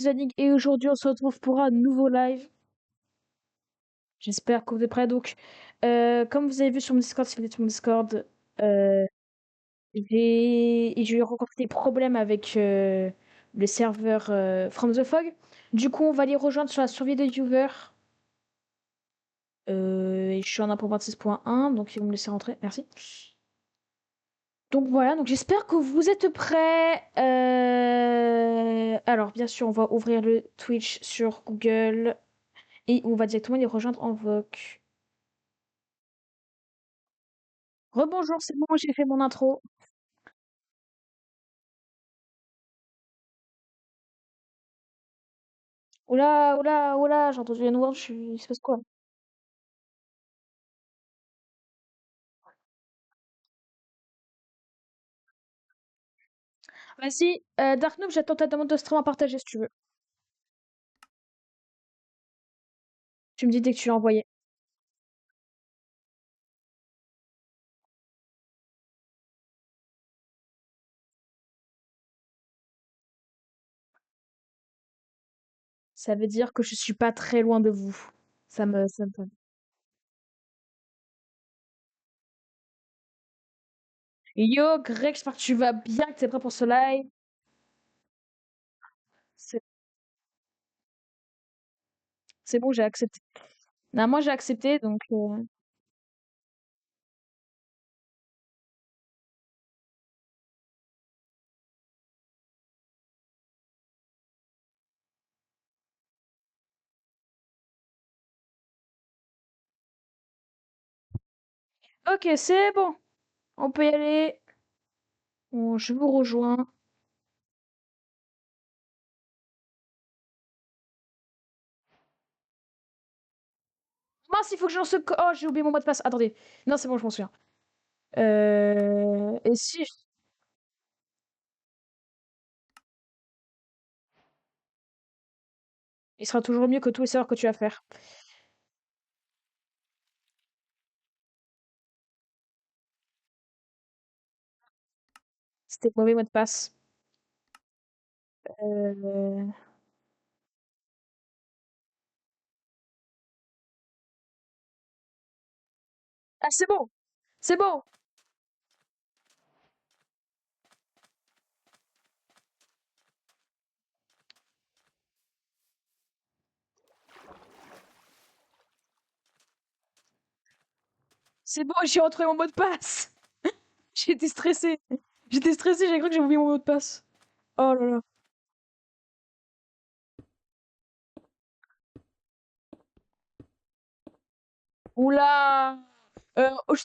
Zanig et aujourd'hui on se retrouve pour un nouveau live. J'espère que vous êtes prêts. Donc, comme vous avez vu sur mon Discord, si vous êtes sur mon Discord, euh, j'ai rencontré des problèmes avec le serveur From the Fog. Du coup, on va les rejoindre sur la survie de viewer. Et je suis en 1.26.1, donc ils vont me laisser rentrer. Merci. Donc voilà, donc j'espère que vous êtes prêts. Alors, bien sûr, on va ouvrir le Twitch sur Google. Et on va directement les rejoindre en voc. Rebonjour, c'est bon, j'ai fait mon intro. Oula, oula, oula, j'ai entendu les noirs, je suis... Il se passe quoi? Vas-y, Dark Noob, j'attends ta demande de stream à partager si tu veux. Tu me dis dès que tu l'as envoyé. Ça veut dire que je suis pas très loin de vous. Ça me... Yo, Greg, j'espère que tu vas bien, que t'es prêt pour ce live. C'est c'est bon, j'ai accepté. Non, moi j'ai accepté, donc... Ok, c'est bon. On peut y aller. Bon, je vous rejoins. Mince, il faut que je lance ce... Oh, j'ai oublié mon mot de passe. Attendez. Non, c'est bon, je m'en souviens. Et si... Il sera toujours mieux que tous les serveurs que tu vas faire. C'était le mauvais mot de passe. Euh, Ah, c'est bon! C'est bon! C'est bon, j'ai retrouvé mon mot de passe! J'étais stressée. J'étais stressée, j'ai cru que j'avais oublié mon mot de passe. Oh là là. Oula! Oh,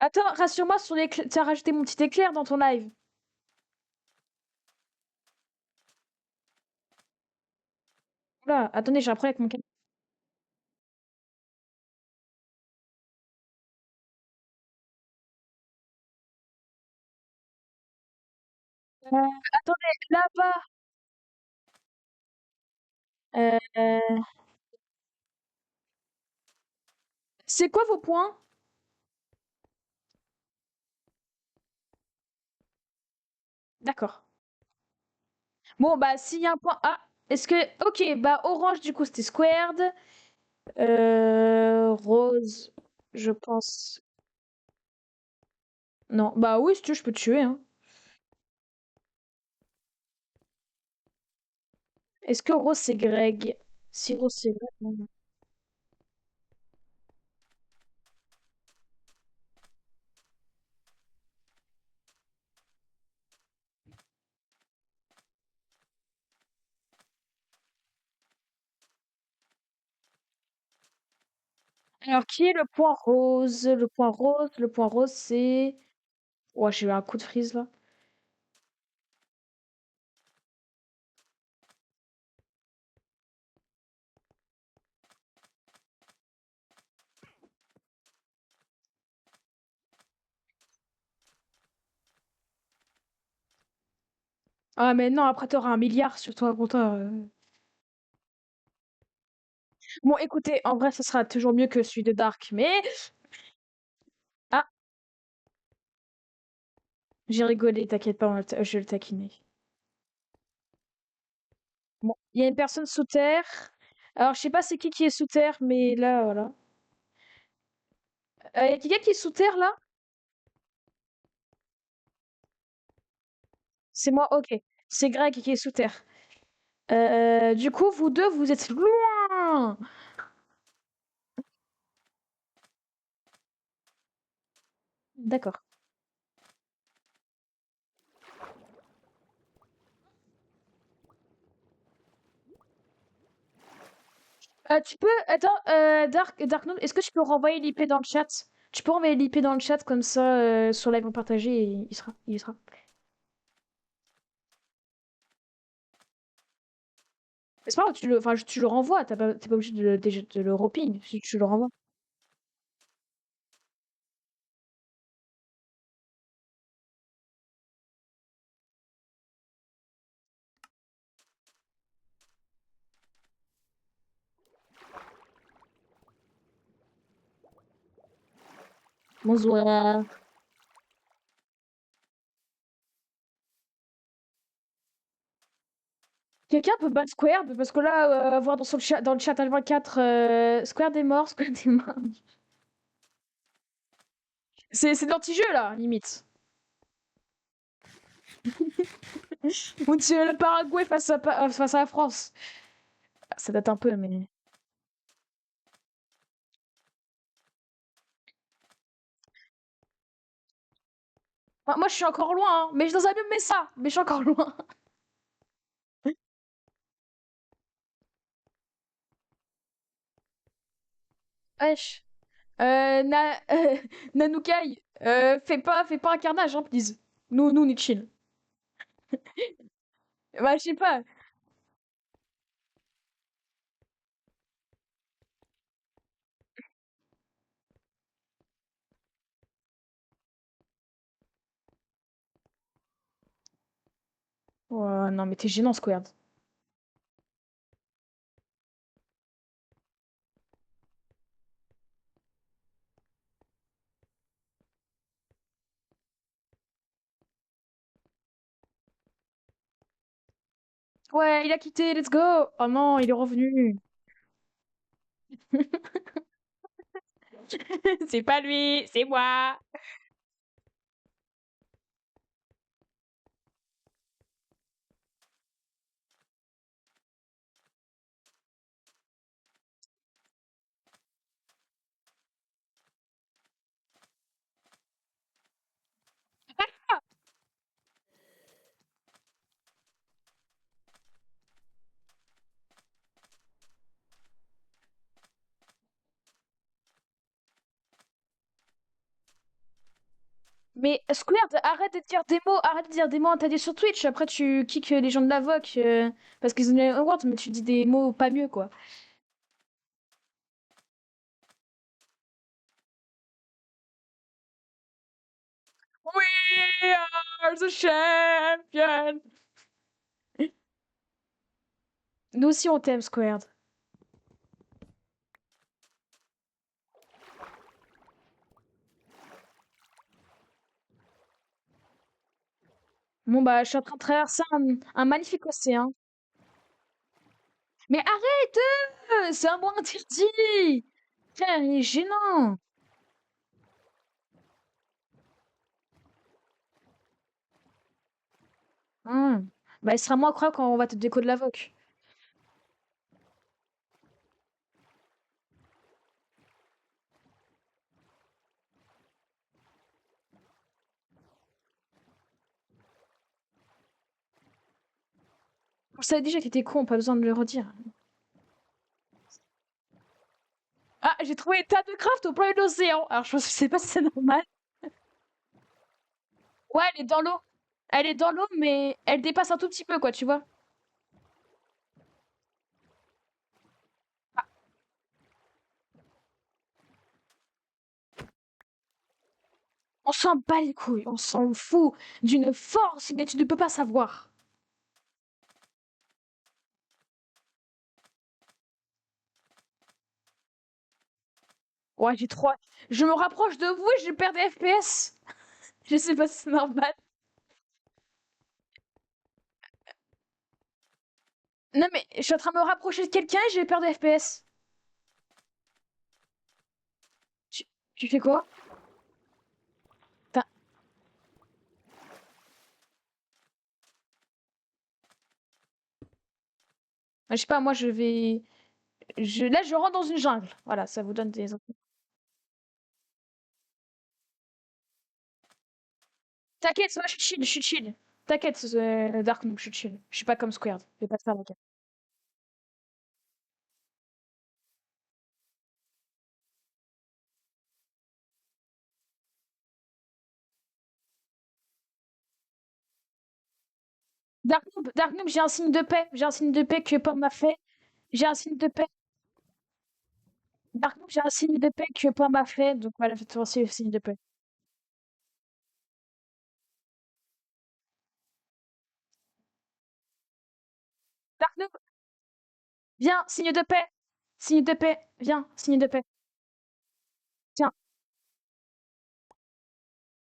Attends, rassure-moi sur les... Tu as rajouté mon petit éclair dans ton live. Oula, attendez, j'ai un problème avec mon câble. Attendez, là-bas. Euh, C'est quoi vos points? D'accord. Bon, bah, s'il y a un point... Ah, est-ce que... Ok, bah, orange, du coup, c'était squared. Rose, je pense. Non, bah oui, si tu veux, je peux te tuer, hein. Est-ce que Rose c'est Greg? Si Rose c'est Greg, non, non. Alors, qui est le point rose? Le point rose, c'est. Ouais, j'ai eu un coup de freeze là. Ah, mais non, après t'auras un milliard sur ton compteur. Bon, écoutez, en vrai, ça sera toujours mieux que celui de Dark, mais. Ah! J'ai rigolé, t'inquiète pas, je vais le taquiner. Bon, il y a une personne sous terre. Alors, je sais pas c'est qui est sous terre, mais là, voilà. Y a quelqu'un qui est sous terre, là? C'est moi, ok. C'est Greg qui est sous terre. Du coup, vous deux, vous êtes loin! D'accord. Tu peux... Attends, Dark Note, est-ce que tu peux renvoyer l'IP dans le chat? Tu peux envoyer l'IP dans le chat, comme ça, sur live partagé, et il sera. Il y sera. Mais c'est pas grave, enfin, tu le renvoies, t'es pas obligé de le roping, si tu le renvoies. Bonsoir. Quelqu'un peut battre Square, parce que là, voir dans le chat H24, Square est mort, Square est mort. C'est de l'anti-jeu, là, limite. On dirait le Paraguay face à la France. Ça date un peu, mais... Moi, je suis encore loin, hein. Mais dans un mieux, mais ça. Mais je suis encore loin. Wesh. Nanoukai, fais pas un carnage, hein, please. Nous, on est chill. Bah, je sais pas. Oh, non, mais t'es gênant, Squared. Ouais, il a quitté, let's go. Oh non, il est revenu. C'est pas lui, c'est moi. Mais Squared, arrête de dire des mots interdits sur Twitch. Après, tu kicks les gens de la VOC parce qu'ils ont les awards, mais tu dis des mots pas mieux, quoi. We are the champion. Nous aussi, on t'aime, Squared. Bon, bah, je suis en train de traverser un magnifique océan. Mais arrête! C'est un mot interdit! Frère, il est gênant! Hein. Bah, il sera moins croyant quand on va te déco de la VOC. Je savais déjà qu'il était con, pas besoin de le redire. Ah, j'ai trouvé une table de craft au plein de l'océan! Alors, je sais pas si c'est normal. Ouais, elle est dans l'eau. Elle est dans l'eau, mais elle dépasse un tout petit peu, quoi, tu vois. On s'en bat les couilles, on s'en fout d'une force, mais tu ne peux pas savoir. Ouais, j'ai trop... Je me rapproche de vous et je perds des FPS. Je sais pas si c'est normal. Non mais je suis en train de me rapprocher de quelqu'un et j'ai peur de FPS. Tu, tu fais quoi? T'as- Je sais pas, moi je vais. Là je rentre dans une jungle. Voilà, ça vous donne des infos. T'inquiète, moi je suis chill, je suis chill. T'inquiète, Dark Noob, je suis chill. Je suis pas comme Squared. Je vais pas te faire la guerre. Dark Noob, j'ai un signe de paix. J'ai un signe de paix que Pom m'a fait. J'ai un signe de paix. Dark Noob, j'ai un signe de paix que Pom m'a fait. Donc voilà, faites aussi le signe de paix. Dark Noob, viens, signe de paix. Signe de paix, viens, signe de paix. Tiens,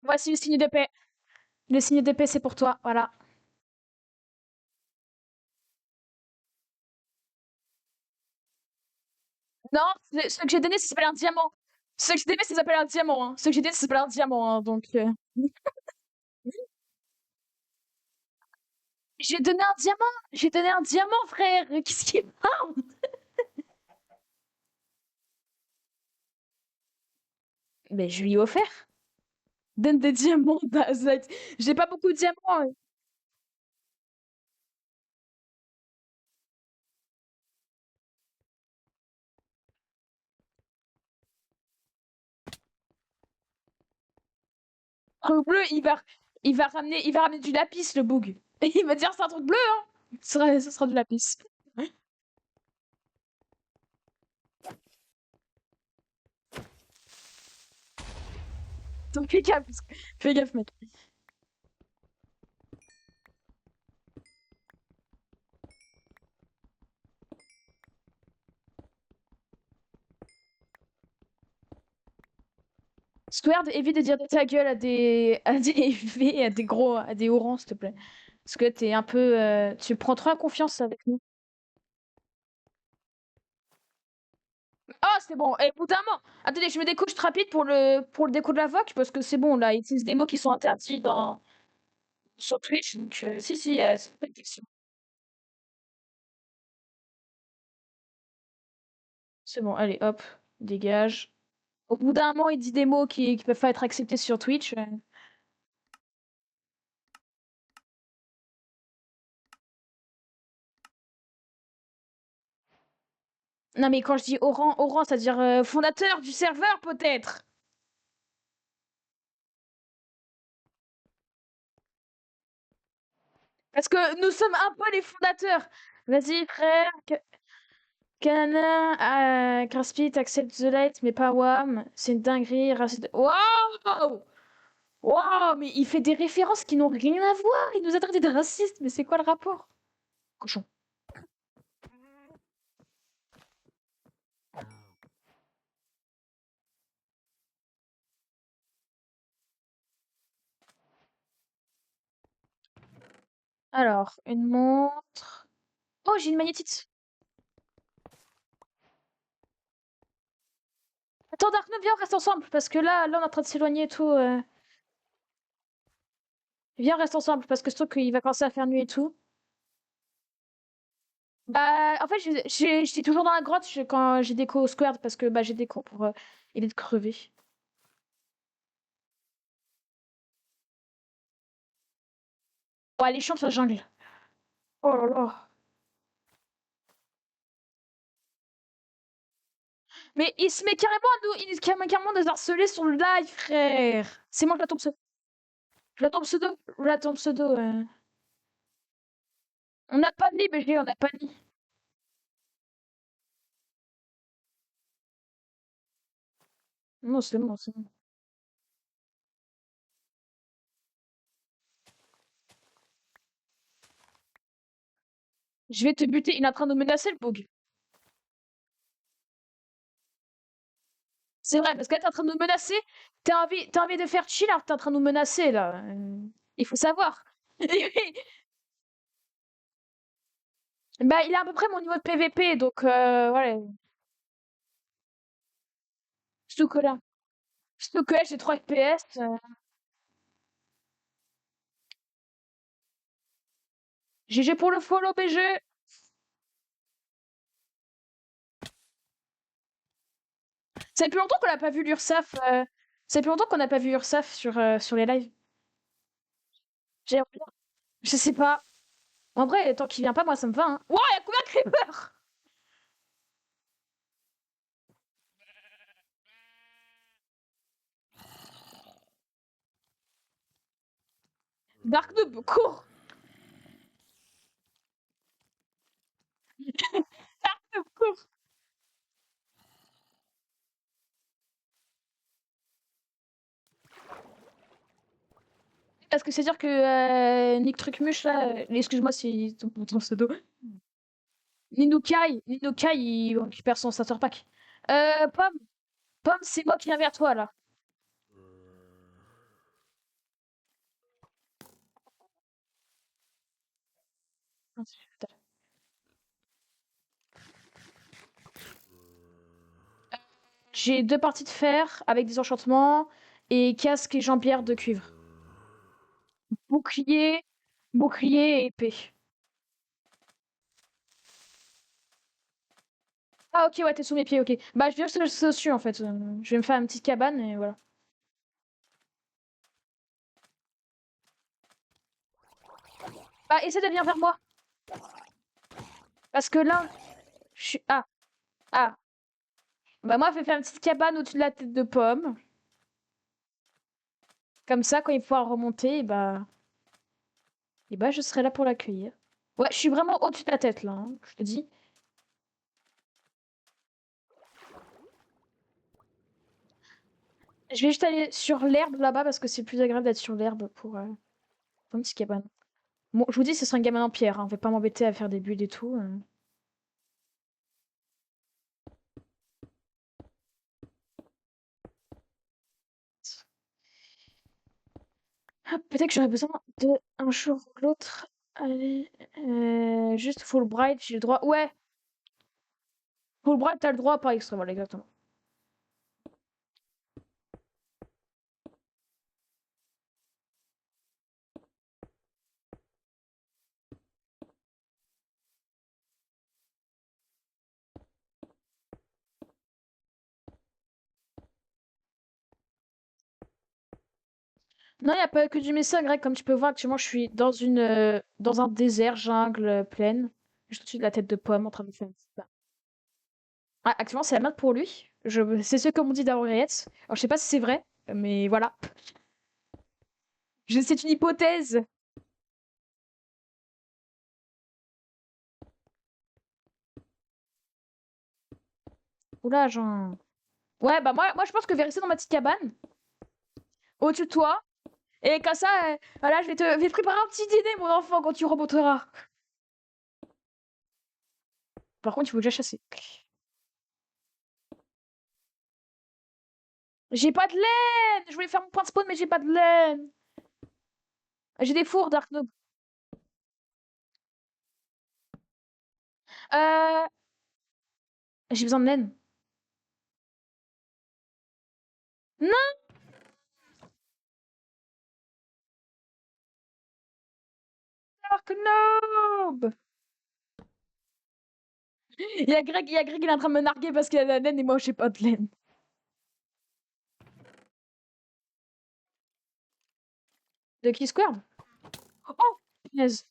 voici le signe de paix. Le signe de paix, c'est pour toi. Voilà. Non, ce que j'ai donné, ça s'appelle un diamant. Ce que j'ai donné, ça s'appelle un diamant. Hein. Ce que j'ai donné, ça s'appelle un diamant. Hein, donc, j'ai donné un diamant. J'ai donné un diamant, frère. Qu'est-ce qui est parle? Mais je lui ai offert. Donne des diamants, Dazette. J'ai pas beaucoup de diamants. Hein. Le bleu, il va ramener du lapis, le boug. Et il va dire c'est un truc bleu, hein. Ce sera du lapis. Donc fais gaffe, fais gaffe, mec. Squared, évite de dire de ta gueule à des V, à des gros, à des orans, s'il te plaît. Parce que t'es un peu, tu prends trop en confiance avec nous. Ah, c'est bon. Et bout d'un moment. Attendez, je mets des couches rapides pour le déco de la VOC, parce que c'est bon, là, ils utilisent des mots qui sont interdits sur Twitch. Donc, si, c'est pas une question. C'est bon, allez, hop, dégage. Au bout d'un moment, il dit des mots qui peuvent pas être acceptés sur Twitch. Non, mais quand je dis Oran, c'est-à-dire fondateur du serveur, peut-être. Parce que nous sommes un peu les fondateurs. Vas-y, frère. Kana, Craspit, accepte The Light, mais pas Wham. C'est une dinguerie. Waouh! Waouh! Mais il fait des références qui n'ont rien à voir. Il nous a traités de racistes. Mais c'est quoi le rapport? Cochon. Alors, une montre. Oh, j'ai une magnétite. Attends, Darkness, viens, on reste ensemble. Parce que là, on est en train de s'éloigner et tout. Viens, on reste ensemble. Parce que je trouve qu'il va commencer à faire nuit et tout. Bah, en fait, j'étais toujours dans la grotte quand j'ai déco au square. Parce que bah, j'ai déco pour éviter de crever. Oh, elle est chiante, la jungle. Oh là là. Mais il se met carrément à nous, il se met carrément à nous harceler sur le live, frère. C'est moi qui l'attends pseudo. Je l'attends pseudo. Je l'attends pseudo. On n'a pas de lit, BG, on n'a pas de lit. Non, c'est bon, c'est bon. Je vais te buter, il est en train de me menacer, le bug. C'est vrai, parce que là, t'es en train de nous menacer. T'as envie de faire chill alors que t'es en train de nous menacer, là. Il faut savoir. Bah, il a à peu près mon niveau de PVP, donc voilà. Surtout que là, surtout que là, j'ai 3 FPS. GG pour le follow, BG. Ça fait plus longtemps qu'on n'a pas vu l'URSAF. Ça fait plus longtemps qu'on n'a pas vu URSAF sur les lives. J'ai... Je sais pas. En vrai, tant qu'il vient pas, moi, ça me va. Hein. Wow, y'a combien de creepers? Dark Noob, cours! Dark Noob, cours! Parce que c'est dire que Nick Trucmuche, là, excuse-moi si ton pseudo, Ninukai, il récupère son starter pack. Pomme, Pomme, c'est moi qui viens vers toi, là. J'ai 2 parties de fer avec des enchantements et casque et jambière de cuivre. Bouclier, bouclier et épée. Ah OK, ouais, t'es sous mes pieds, OK. Bah, je viens juste dessus, en fait. Je vais me faire une petite cabane et voilà. Bah, essaie de venir vers moi. Parce que là, je suis... Ah, ah. Bah, moi, je vais faire une petite cabane au-dessus de la tête de Pomme. Comme ça, quand il pourra remonter, et bah, je serai là pour l'accueillir. Ouais, je suis vraiment au-dessus de la tête, là, hein, je te dis. Je vais juste aller sur l'herbe là-bas parce que c'est plus agréable d'être sur l'herbe pour une petite cabane. Bon, je vous dis, ce sera une cabane en pierre, hein. On va pas m'embêter à faire des bulles et tout. Ah, peut-être que j'aurais besoin de un jour ou l'autre. Allez, juste Fulbright, j'ai le droit. Ouais, Fulbright, t'as le droit par extra, voilà, exactement. Non, il n'y a pas que du message grec. Comme tu peux voir, actuellement, je suis dans un désert, jungle, plaine. Juste au-dessus de la tête de Pomme en train de faire une petite barre. Ah, actuellement, c'est la merde pour lui. C'est ce qu'on dit d'Henriette. Alors, je sais pas si c'est vrai, mais voilà. C'est une hypothèse. Oula, genre. Ouais, bah moi, je pense que je vais rester dans ma petite cabane, au-dessus de toi. Et comme ça, voilà, je vais te préparer un petit dîner, mon enfant, quand tu remonteras. Par contre, il faut déjà chasser. J'ai pas de laine! Je voulais faire mon point de spawn, mais j'ai pas de laine. J'ai des fours, Dark Noob. Euh, j'ai besoin de laine. Non, Dark Noob! Il est en train de me narguer parce qu'il a de la laine et moi, j'ai pas de laine. De qui Square? Oh, punaise.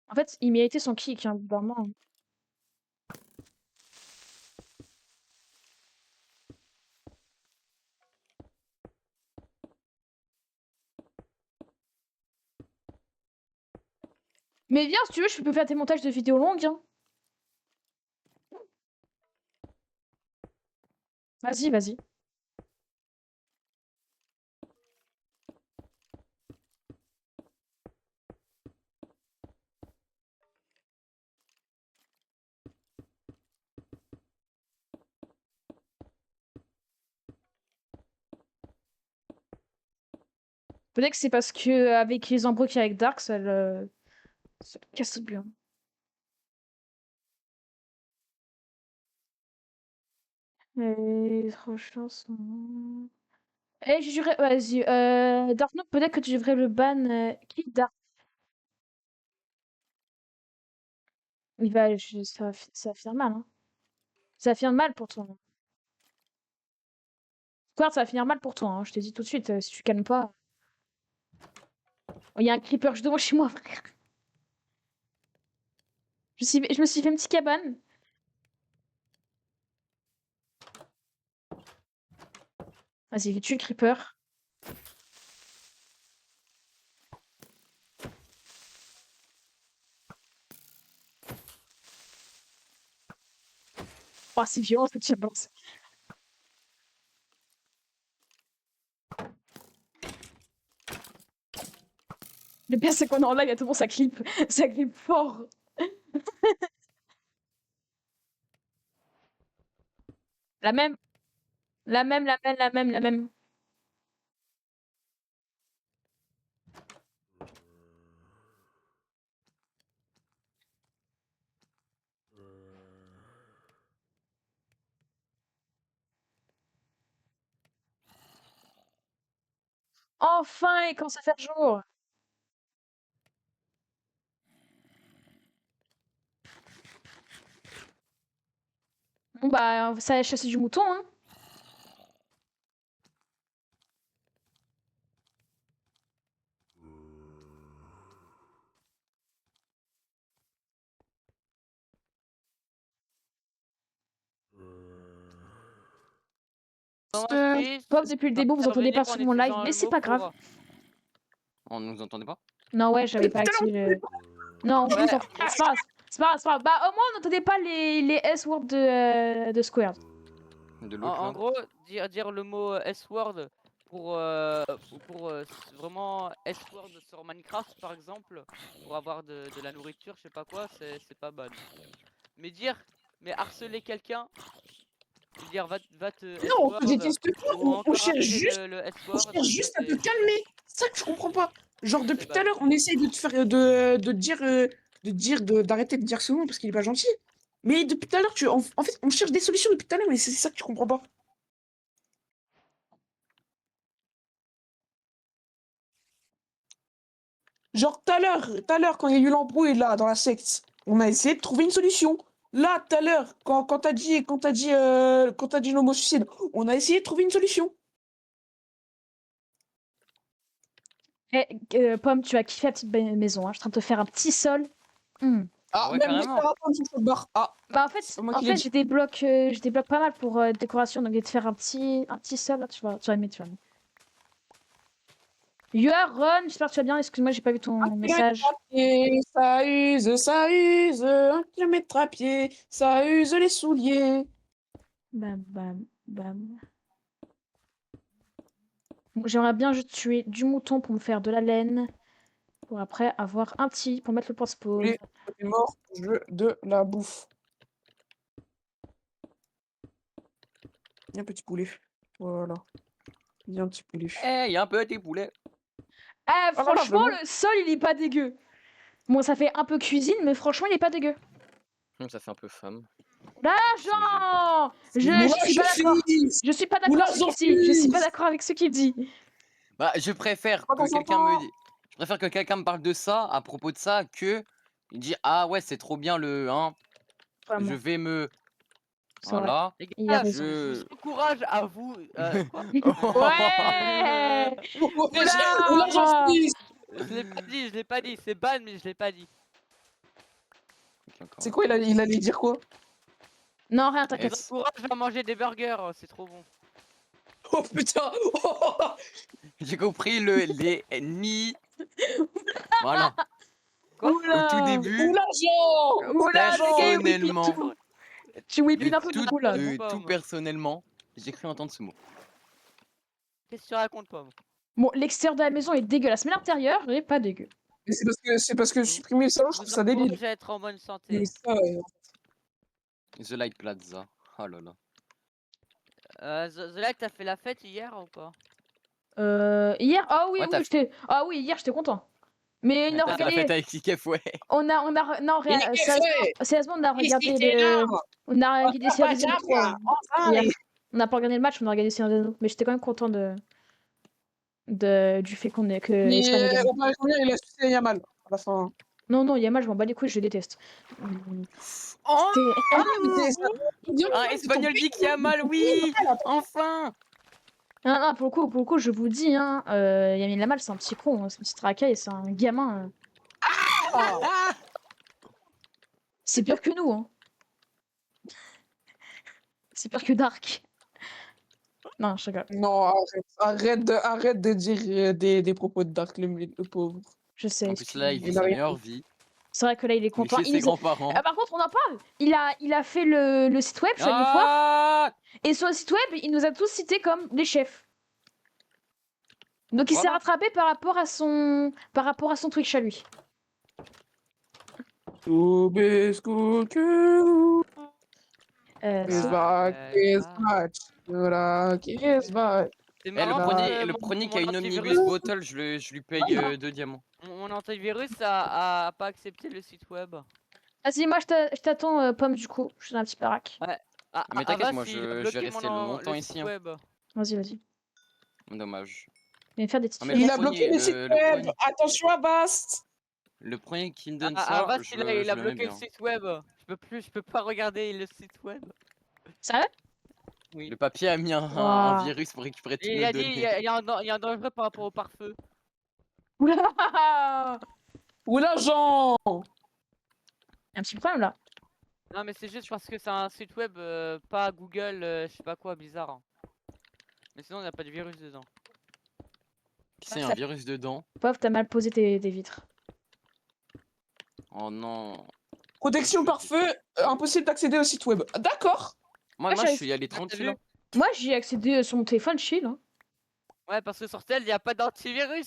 En fait, il méritait son kick, hein, vraiment. Mais viens, si tu veux, je peux faire tes montages de vidéos longues, hein. Vas-y, vas-y. Peut-être que c'est parce que avec les embrouilles qu'il y a avec Dark, ça le casse bien. Et trop chanson. Eh, je dirais, vas-y, Dark Knight, peut-être que tu devrais le ban. Qui Dark? Il va, ça va finir mal, hein. Ça va finir mal pour toi, hein. Square, ça va finir mal pour toi, hein. Je te dis tout de suite, si tu calmes pas. Oh, il y a un creeper juste devant chez moi, frère. Je me suis fait une petite cabane. Vas-y, tue le creeper. Oh, c'est violent ce que tu as balancé. Le pire, c'est qu'on est en live, il y a tout le monde, ça clip. Ça clip fort. La même, la même. Enfin, il commence à faire jour. Bon, bah, ça a chassé du mouton, hein. Moi, je suis Pop, depuis le début, vous entendez pas intervenir en sur mon live, utilisant mais le c'est mot pas grave. pour. On nous entendait pas? Non, ouais, j'avais pas activé le... Non, on Ouais, vous entend. C'est pas grave, c'est pas grave, c'est pas grave. Bah, au moins, on n'entendait pas les S-words de Squared. De en, l'autre en là? gros, dire le mot S-word pour, vraiment S-word sur Minecraft par exemple, pour avoir de la nourriture, je sais pas quoi, c'est pas ban. Mais harceler quelqu'un, dire va te Non, j'ai dit S-word, s'il te plaît, ou on encourager le S-word, ça cherche juste à te calmer. C'est ça que je comprends pas. Genre, c'est depuis tout ban. à l'heure, on essaye de te faire, d'arrêter de dire ce nom parce qu'il est pas gentil. Mais depuis tout à l'heure, en fait, on cherche des solutions depuis tout à l'heure, mais c'est ça que tu comprends pas. Genre, tout à l'heure, quand il y a eu l'embrouille là, dans la secte, on a essayé de trouver une solution. Là, tout à l'heure, quand t'as dit l'homocide, on a essayé de trouver une solution. Eh, Pomme, tu vas kiffer la petite maison, hein. Je suis en train de te faire un petit sol. Hmm. Ah, Ouais, même lui, carrément. ça va prendre son bar. Ah, Bah, c'est pas moi qui l'ai dit. je débloque pas mal pour décoration, donc je vais te faire un petit sol, là, tu vas aimer, tu vas aimer. Run, j'espère que tu vas bien, excuse-moi, j'ai pas vu ton message. Et ça use, 1 kilomètre à pied, ça use les souliers. Bam, bam, bam. Bon, j'aimerais bien juste tuer du mouton pour me faire de la laine, pour après avoir un petit, pour mettre le point spawn. Les est mort, je veux de la bouffe. Il y a un petit poulet. Voilà. Il y a un petit poulet. Eh, y a un petit poulet. Eh, Ah là là, franchement, vraiment. le sol, il est pas dégueu. Bon, ça fait un peu cuisine, mais franchement, il est pas dégueu. Ça fait un peu femme. L'argent! Je Moulage suis pas d'accord. fils. Je suis pas d'accord avec Moulage ce en qu'il dit. Je suis pas fils. d'accord avec ce qu'il dit. Bah, je préfère Pas que dans son quelqu'un me temps. je préfère que quelqu'un me parle de ça à propos de ça que il dit ah ouais c'est trop bien le hein. Je Vraiment, vais me c'est vrai. voilà. Les Il a gars, raison. je vous encourage à vous. Quoi? Ouais! Moulage en Oula! fils. Je l'ai pas dit, c'est ban, mais je l'ai pas dit. C'est quoi, il allait dire quoi? Non, rien, Je vous t'inquiète. encourage à manger des burgers, c'est trop bon. Oh putain. J'ai compris les ni voilà. Quoi? Au tout Oula! début Moulage. Oula, le gars, il whippine personnellement tout. Tu whippines un peu beaucoup, là. tout personnellement j'ai cru entendre ce mot. Qu'est-ce que tu racontes, Pomme? Bon, l'extérieur de la maison est dégueulasse, mais l'intérieur, il est pas dégueu. Mais c'est parce que supprimer le salon, je Je trouve vous ça débile. encourage à être en bonne Et santé. ça, The Light Plaza. Oh là là. The Light, t'as fait la fête hier ou pas? Hier, ah oui, Ouais, oui, hier, j'étais content. Mais t'as fait la fête avec Kikef, ouais. non, sérieusement, on a regardé on a regardé Seigneur des Anneaux 3 hier. On n'a pas regardé le match, on a regardé Seigneur des Anneaux. Mais j'étais quand même content du fait que Espagne a Mais gagné. au Paris Saint-Germain, il a sucé Yamal à la fin. Non, Yamal, je m'en bats les couilles, je le déteste. Oh C'était. un Espagnol dit qu'il y a mal, oui. Enfin. Non, pour le coup, je vous dis, hein, Yamin Lamal, c'est un petit con, hein, c'est un petit racaille, c'est un gamin. C'est pire que nous, hein. C'est pire que Dark. Non, je rigole. Non, arrête de dire des propos de Dark, le pauvre. Je sais. En plus là, il vit Il sa a rien meilleure vie. C'est vrai que là, il est Il est content. chez ses grands-parents. Ah, par contre, on en parle. Il a fait le site web, je suis allée voir. Ah Et sur le site web, il nous a tous cités comme les chefs. Donc il s'est Voilà. rattrapé par rapport à son Twitch à lui. Kiss So- back, kiss back, kiss back. C'est Eh, marrant, le premier qui a une omnibus bottle, je lui paye 2 diamants. Mon antivirus a pas accepté le site web. Vas-y, moi je t'attends, Pomme, du coup. Je suis dans un petit baraque. Ah, Mais t'inquiète, Avast, moi, il a je vais bloqué rester mon longtemps le ici, site hein. web. Vas-y. Dommage. Viens faire des petites Ah, mais filles. Il le a bloqué premier- le site le web. premier- Attention à Bast. Le premier qui me donne Ah, ça, Avast, je il a le mets bloqué le bien. site web. Je peux pas regarder le site web. Sérieux? Oui. Le papier a mis un Ouah. virus pour récupérer toutes Et il nos a dit, données. il y a un dangereux par rapport au pare-feu. Oula! Où l'agent? Un petit problème là. Non, mais c'est juste parce que c'est un site web, pas Google, je sais pas quoi, bizarre. Hein. Mais sinon, il n'y a pas de virus dedans. C'est un virus dedans. Pauvre, t'as mal posé tes vitres. Oh non. Protection par feu, impossible d'accéder au site web. D'accord. Moi, Ah, je j'avais- suis allé t'as tranquille. vu Hein. Moi, j'y ai accédé sur mon téléphone chill. Hein. Ouais, parce que sur tel, il n'y a pas d'antivirus.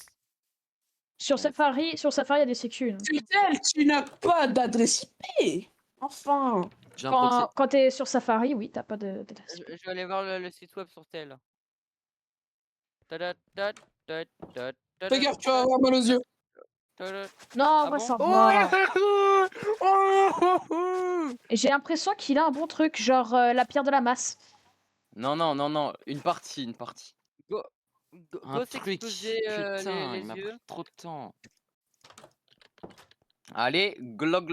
Sur Safari, il y a des sécu. Hein. Tutel, tu n'as pas d'adresse IP. Enfin. J'ai un proxy. Quand t'es sur Safari, oui, t'as pas de. Je vais aller voir le site web sur tel. Fais gaffe, tu vas avoir mal aux yeux. Non, Ah moi bon ça Oh va. Et j'ai l'impression qu'il a un bon truc, genre la pierre de la masse. Non. Une partie. Go Un truc. s'exploser Putain, les il m'a yeux. pris trop de temps. Allez, glog.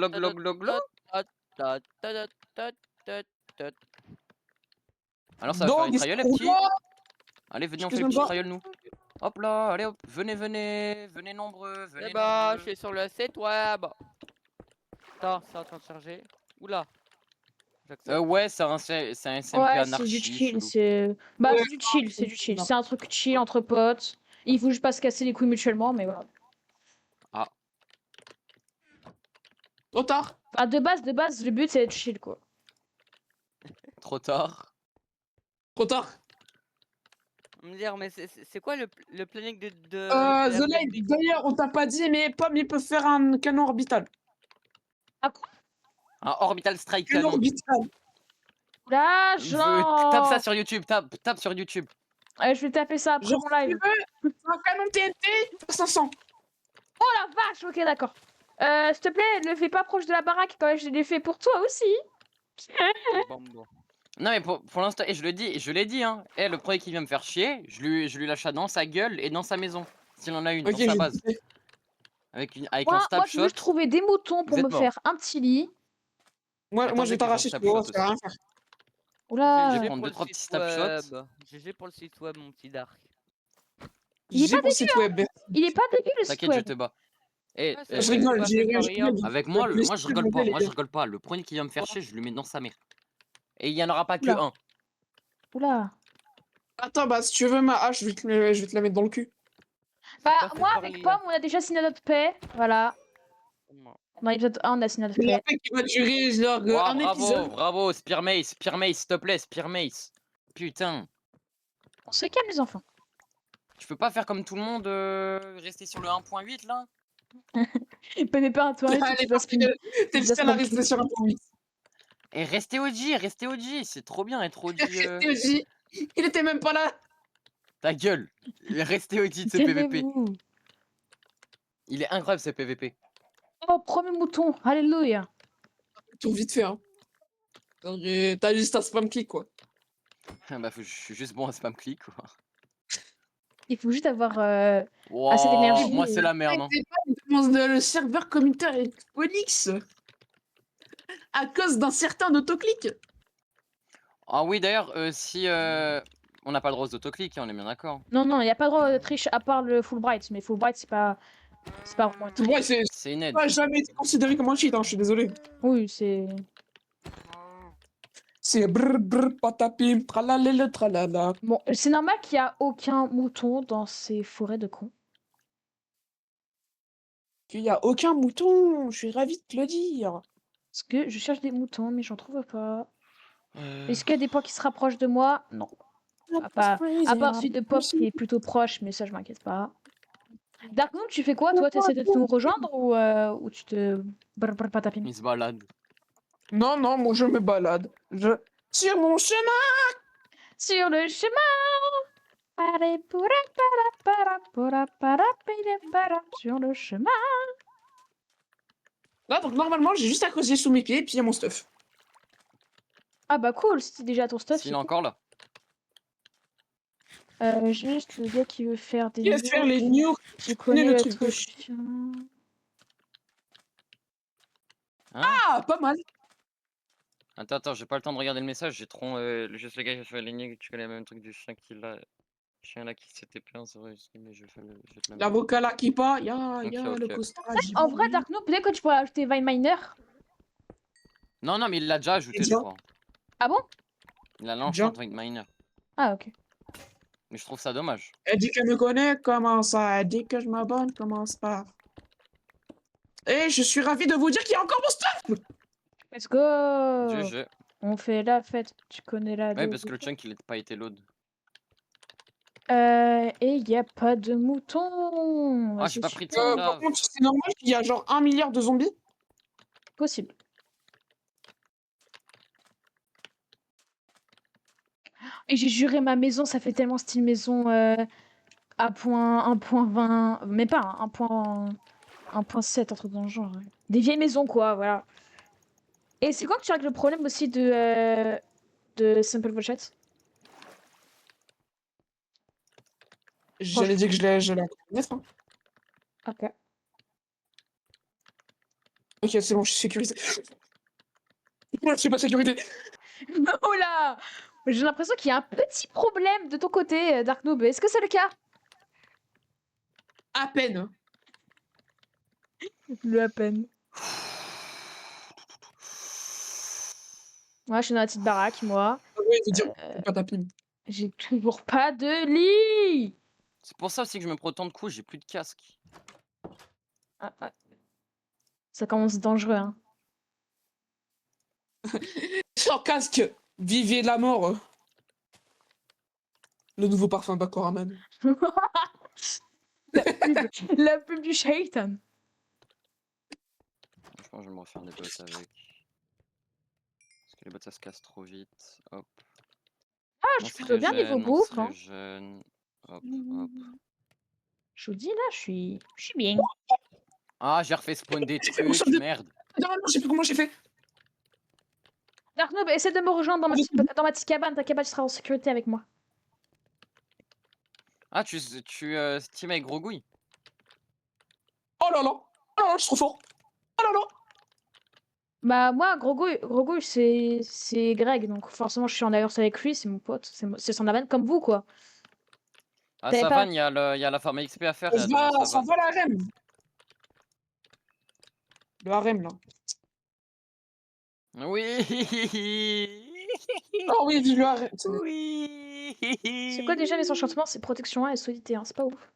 Alors ça va faire une trial, les petits. Allez, venez, on fait une petite trial, nous. Hop là, allez hop, venez nombreux, venez Eh bah, je nombreux. suis sur le site web. Attends, c'est en train de charger. Oula. Ouais, c'est un SMP Ouais, c'est anarchie. du chill, chelou. c'est du chill, c'est du chill. C'est un truc chill entre potes. Il faut juste pas se casser les couilles mutuellement, mais voilà. Trop tard. Enfin, de base, le but c'est d'être chill quoi. Trop tard. Trop tard. Me dire, mais c'est quoi le planning de The Light, d'ailleurs, on t'a pas dit, mais Pomme, il peut faire un canon orbital. Ah quoi? Un orbital strike Canon canon. orbital. Là, genre... Tape ça sur YouTube, tape sur YouTube. Je vais taper ça après Genre, mon live. tu veux un canon TNT, 500. Oh la vache, ok d'accord. S'il te plaît, ne le fais pas proche de la baraque quand même, je l'ai fait pour toi aussi. Bon. Non mais pour l'instant, et je l'ai dit hein. Le premier qui vient me faire chier, je lui lâche ça dans sa gueule et dans sa maison. S'il en a une, Ok, dans sa j'ai base. dit. Avec un Moi, stab je veux shot. juste trouver des moutons pour Vous me êtes mort. faire un petit lit. Moi, Attendez je vais que t'arracher j'en ce bureau, tape ça va rien faire. Oula. Je vais prendre 2-3 petits stab shots. GG pour le site web, mon petit Dark. Il est J'ai pas mon site web. Il est pas dégueu le site T'inquiète, je web. te bats. Et Ouais, Je rigole, pas j'ai fait par rien. IA. avec moi, Le moi je site rigole web, pas. les Moi je gars. rigole pas. Le premier qui vient me faire chier, je lui mets dans sa mère. Et il y en aura pas que Oula. un. Oula. Attends, bah, si tu veux ma hache, je vais te la mettre dans le cul. Bah, pas fait moi par avec l'IA. Pomme, on a déjà signé notre paix. Voilà. Dans l'épisode 1, on a signé notre La paix. paix qui va durer, genre, Wow, un épisode. bravo, Spearmace, s'il te plaît, Spearmace. Putain, On se calme les enfants. tu peux pas faire comme tout le monde, rester sur le 1.8 là? Mais pas un toilette, Allez, tu vas t'es le Just seul à like rester sur un point. Et restez OG, c'est trop bien être OG. Il était même pas là. Ta gueule. Restez audit ce PVP. Calmez-vous. Il est incroyable ce PVP. Oh, premier mouton. Alléluia. Tout vite fait, hein. T'as juste un spam click, quoi. Bah, je suis juste bon à spam click, quoi. Il faut juste avoir Wow, assez d'énergie. moi, c'est la merde. Hein. Le serveur communautaire est Onyx à cause d'un certain autoclick. Ah oui, d'ailleurs, si on n'a pas le droit aux autoclics, hein, on est bien d'accord. Non, non, il n'y a pas de droit de triche à part le Fulbright. Mais Fulbright, c'est pas vraiment une triche. Ouais, c'est C'est une aide. pas jamais été considéré comme un cheat, hein, je suis désolé. Oui, c'est... C'est brr brr patapim, tralalele tralala. Bon, c'est normal qu'il n'y a aucun mouton dans ces forêts de cons. Qu'il y a aucun mouton, je suis ravi de te le dire. Parce que je cherche des moutons, mais j'en trouve pas. Est-ce qu'il y a des points qui se rapprochent de moi? Non. À part celui de Pop qui est plutôt proche, mais ça, je m'inquiète pas. Darkmoon, tu fais quoi, toi? T'essaies de nous rejoindre ou tu te... Brr, patapim. Il se balade. Non, non, moi je me balade. Sur mon chemin. Sur le chemin. Sur le chemin. Là, donc normalement, j'ai juste à creuser sous mes pieds et puis il y a mon stuff. Ah bah cool, c'était déjà ton stuff. S'il est encore là. Juste le gars qui veut faire des... Qui va faire les news? Je connais le le truc truc. de chien. Ah, pas mal. Attends, j'ai pas le temps de regarder le message, j'ai trop juste le gars qui a fait l'aligner, tu connais le même truc du chien qu'il a. Chien là qui s'est TP1, c'est vrai, mais je vais te le mettre. L'avocat là qui part, y a Ok, le ok. costage. En vrai, Darkno, peut-être que tu pourrais ajouter Vine Miner. Non, mais il l'a déjà ajouté, je Déjà crois. Ah bon? Il a lancé Déjà en Miner. Ah ok. Mais je trouve ça dommage. Elle dit qu'elle me connaît, comment ça? Elle dit que je m'abonne, commence par. Et je suis ravi de vous dire qu'il y a encore mon stuff! Let's go! GG. On fait la fête, tu connais la Ouais, dose. parce que le chunk il n'a pas été load. Et il y a pas de mouton. Ah, j'ai pas pris de Par lave. contre, c'est normal qu'il y a genre 1 milliard de zombies? Possible. Et j'ai juré ma maison, ça fait tellement style maison à point 1.20, mais pas 1.7, un truc dans le genre. Ouais. Des vieilles maisons quoi, voilà. Et c'est quoi que tu règles le problème aussi de Simple Pochette? J'allais dire que je la connaisse. Hein. Ok. Ok, c'est bon, je suis sécurisé. Je suis pas sécurisé. Oh là! J'ai l'impression qu'il y a un petit problème de ton côté, Dark Noob. Est-ce que c'est le cas? À peine. Le à peine. Moi, je suis dans la petite baraque, moi. Oui, je veux dire, pas ta pime. J'ai toujours pas de lit! C'est pour ça aussi que je me prends autant de coups, j'ai plus de casque. Ah. Ça commence dangereux, hein. Sans casque, vivez la mort. Le nouveau parfum Bakoraman. La pub du Shaitan. Je pense que je vais me refaire des bottes avec. Parce que les bottes ça se casse trop vite. Hop. Ah, je suis plutôt bien niveau bouffe. Hein. Jeune. Hop. Je vous dis là, je suis bien. Ah, j'ai refait spawn des trucs, merde. Non, je sais plus comment j'ai fait. Dark Noob, essaie de me rejoindre dans ma petite cabane. Ta cabane, tu seras en sécurité avec moi. Ah, tu team avec Grogouille. Oh là là. Oh là là, je suis trop fort. Oh là là. Bah moi, Grogouille, c'est Greg, donc forcément je suis en alliance avec lui, c'est mon pote, c'est son avane comme vous quoi. Ah, T'avais Savane, il y a la farm XP à faire. Ça va la harem. Le harem là. Oui. Oh oui, dis le harem. Oui. C'est quoi déjà les enchantements? C'est protection 1 et solidité, hein, c'est pas ouf.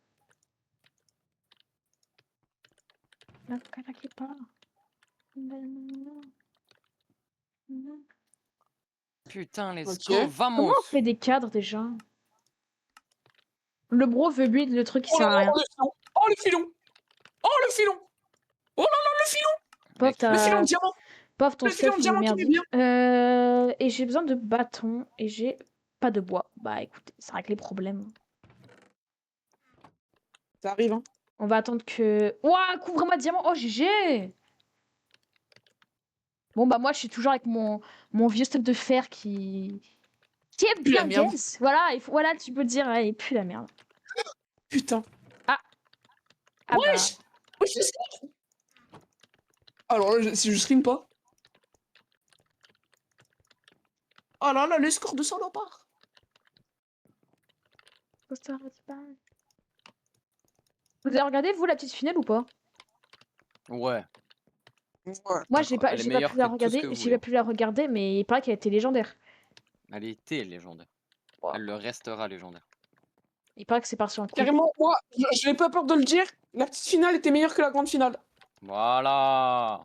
Putain, let's Ok. go, vamos. Comment on fait des cadres déjà? Le bro veut build le truc qui sert à rien. Oh le filon. Oh le filon. Oh là là, le filon. Pauvre, Le filon t'as... de diamant. Pauvre ton Le filon stuff, de il est diamant qui merdique. met bien. Et j'ai besoin de bâtons et j'ai pas de bois. Bah écoutez, ça règle les problèmes. Ça arrive, hein. On va attendre que... Ouah, couvre-moi de diamants. Oh, GG. Bon, bah moi, je suis toujours avec mon vieux stock de fer qui est Pue la bien merde. gaze. Voilà, voilà, tu peux dire, ouais, il pue la merde. Putain. Ah bah... Wesh! Wesh, le score! Alors là, si je stream pas. Oh là là, le score de salopard! Vous avez regardé, vous, la petite finale ou pas? Ouais, Ouais. Moi, elle est j'ai pas meilleure pu la que tout ce regarder, que vous j'ai pas voulez. pu la regarder, mais il paraît qu'elle était légendaire. Elle était légendaire. Wow. Elle le restera légendaire. Il paraît que c'est parti en couille. Carrément, moi, je n'ai pas peur de le dire, la petite finale était meilleure que la grande finale. Voilà.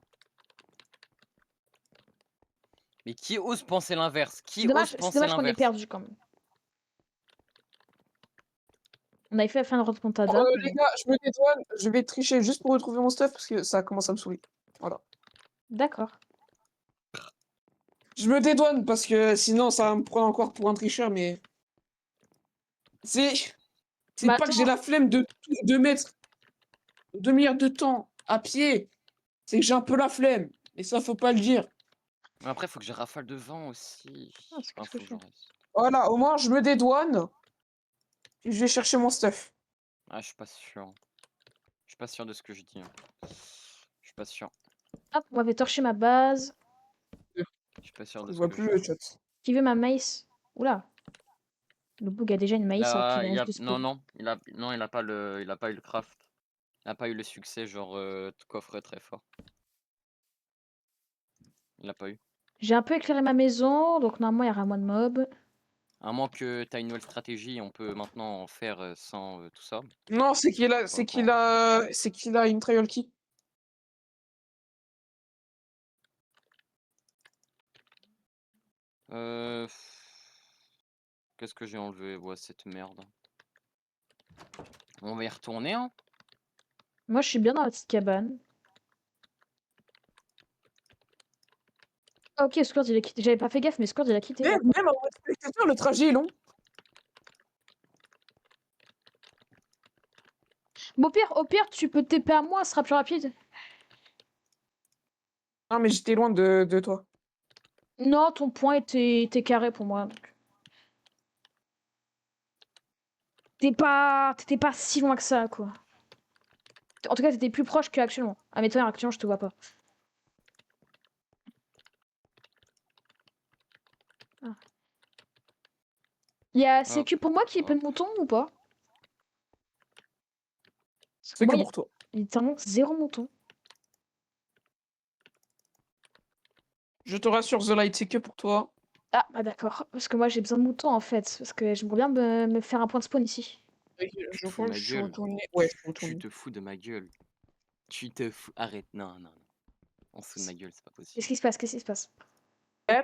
Mais qui ose penser l'inverse? Qui ose C'est penser dommage qu'on ait l'inverse? perdu quand même. On avait fait la fin de remontada. Les gars, je me dédouane, je vais tricher juste pour retrouver mon stuff parce que ça commence à me saouler. Voilà. D'accord. Je me dédouane parce que sinon ça va me prendre encore pour un tricheur, mais. C'est Bah pas que j'ai attends, la flemme de mettre 2 milliards de temps à pied, c'est que j'ai un peu la flemme. Et ça, faut pas le dire. Après, faut que j'ai rafale de vent aussi. Ah, c'est Enfin, qu'est-ce que faut je que j'en fais? reste. Voilà, au moins je me dédouane et je vais chercher mon stuff. Ah, je suis pas sûr. Je suis pas sûr de ce que je dis, hein. Je suis pas sûr. Hop, on m'avait torché ma base. Je suis pas sûr de Je ce vois que plus je le dis. chat. Qui veut ma maïs? Oula. Le bug a déjà une maïs alors qu'il vient juste de Non, spawn. non, il a pas il a pas eu le craft. Il a pas eu le succès, genre coffre très fort. Il l'a pas eu. J'ai un peu éclairé ma maison, donc normalement il y aura moins de mobs. À moins que tu as une nouvelle stratégie, on peut maintenant en faire sans tout ça. Non, c'est qu'il a, Pas c'est au qu'il courant. a, c'est qu'il a une trial key. Euh... Qu'est-ce que j'ai enlevé? Ouais, cette merde. On va y retourner, hein. Moi je suis bien dans la petite cabane. Ah ok, Squad il a quitté. J'avais pas fait gaffe, mais Squad il a quitté. Même en mode spectateur, le trajet est long. Bon, au pire, tu peux TP à moi, ce sera plus rapide. Non, mais j'étais loin de toi. Non, ton point était carré pour moi. Donc. T'étais pas si loin que ça, quoi. En tout cas, t'étais plus proche qu'actuellement. Ah, mais toi, actuellement, je te vois pas. Ah. Y a Hop, CQ pour moi qui est peu hop. de moutons ou pas? C'est Moi, que il y a pour toi. littéralement 0 mouton. Je te rassure, The Light, c'est que pour toi. Ah, bah d'accord. Parce que moi, j'ai besoin de moutons, en fait. Parce que j'aimerais bien me faire un point de spawn ici. Et Tu je te fous crois de que ma je suis gueule. retourné. Ouais, je suis Tu retourné. te fous de ma gueule. Tu te fous. Arrête, non, non. On se fout de ma gueule, c'est pas possible. Qu'est-ce qui se passe? Qu'est-ce qui se passe? C'est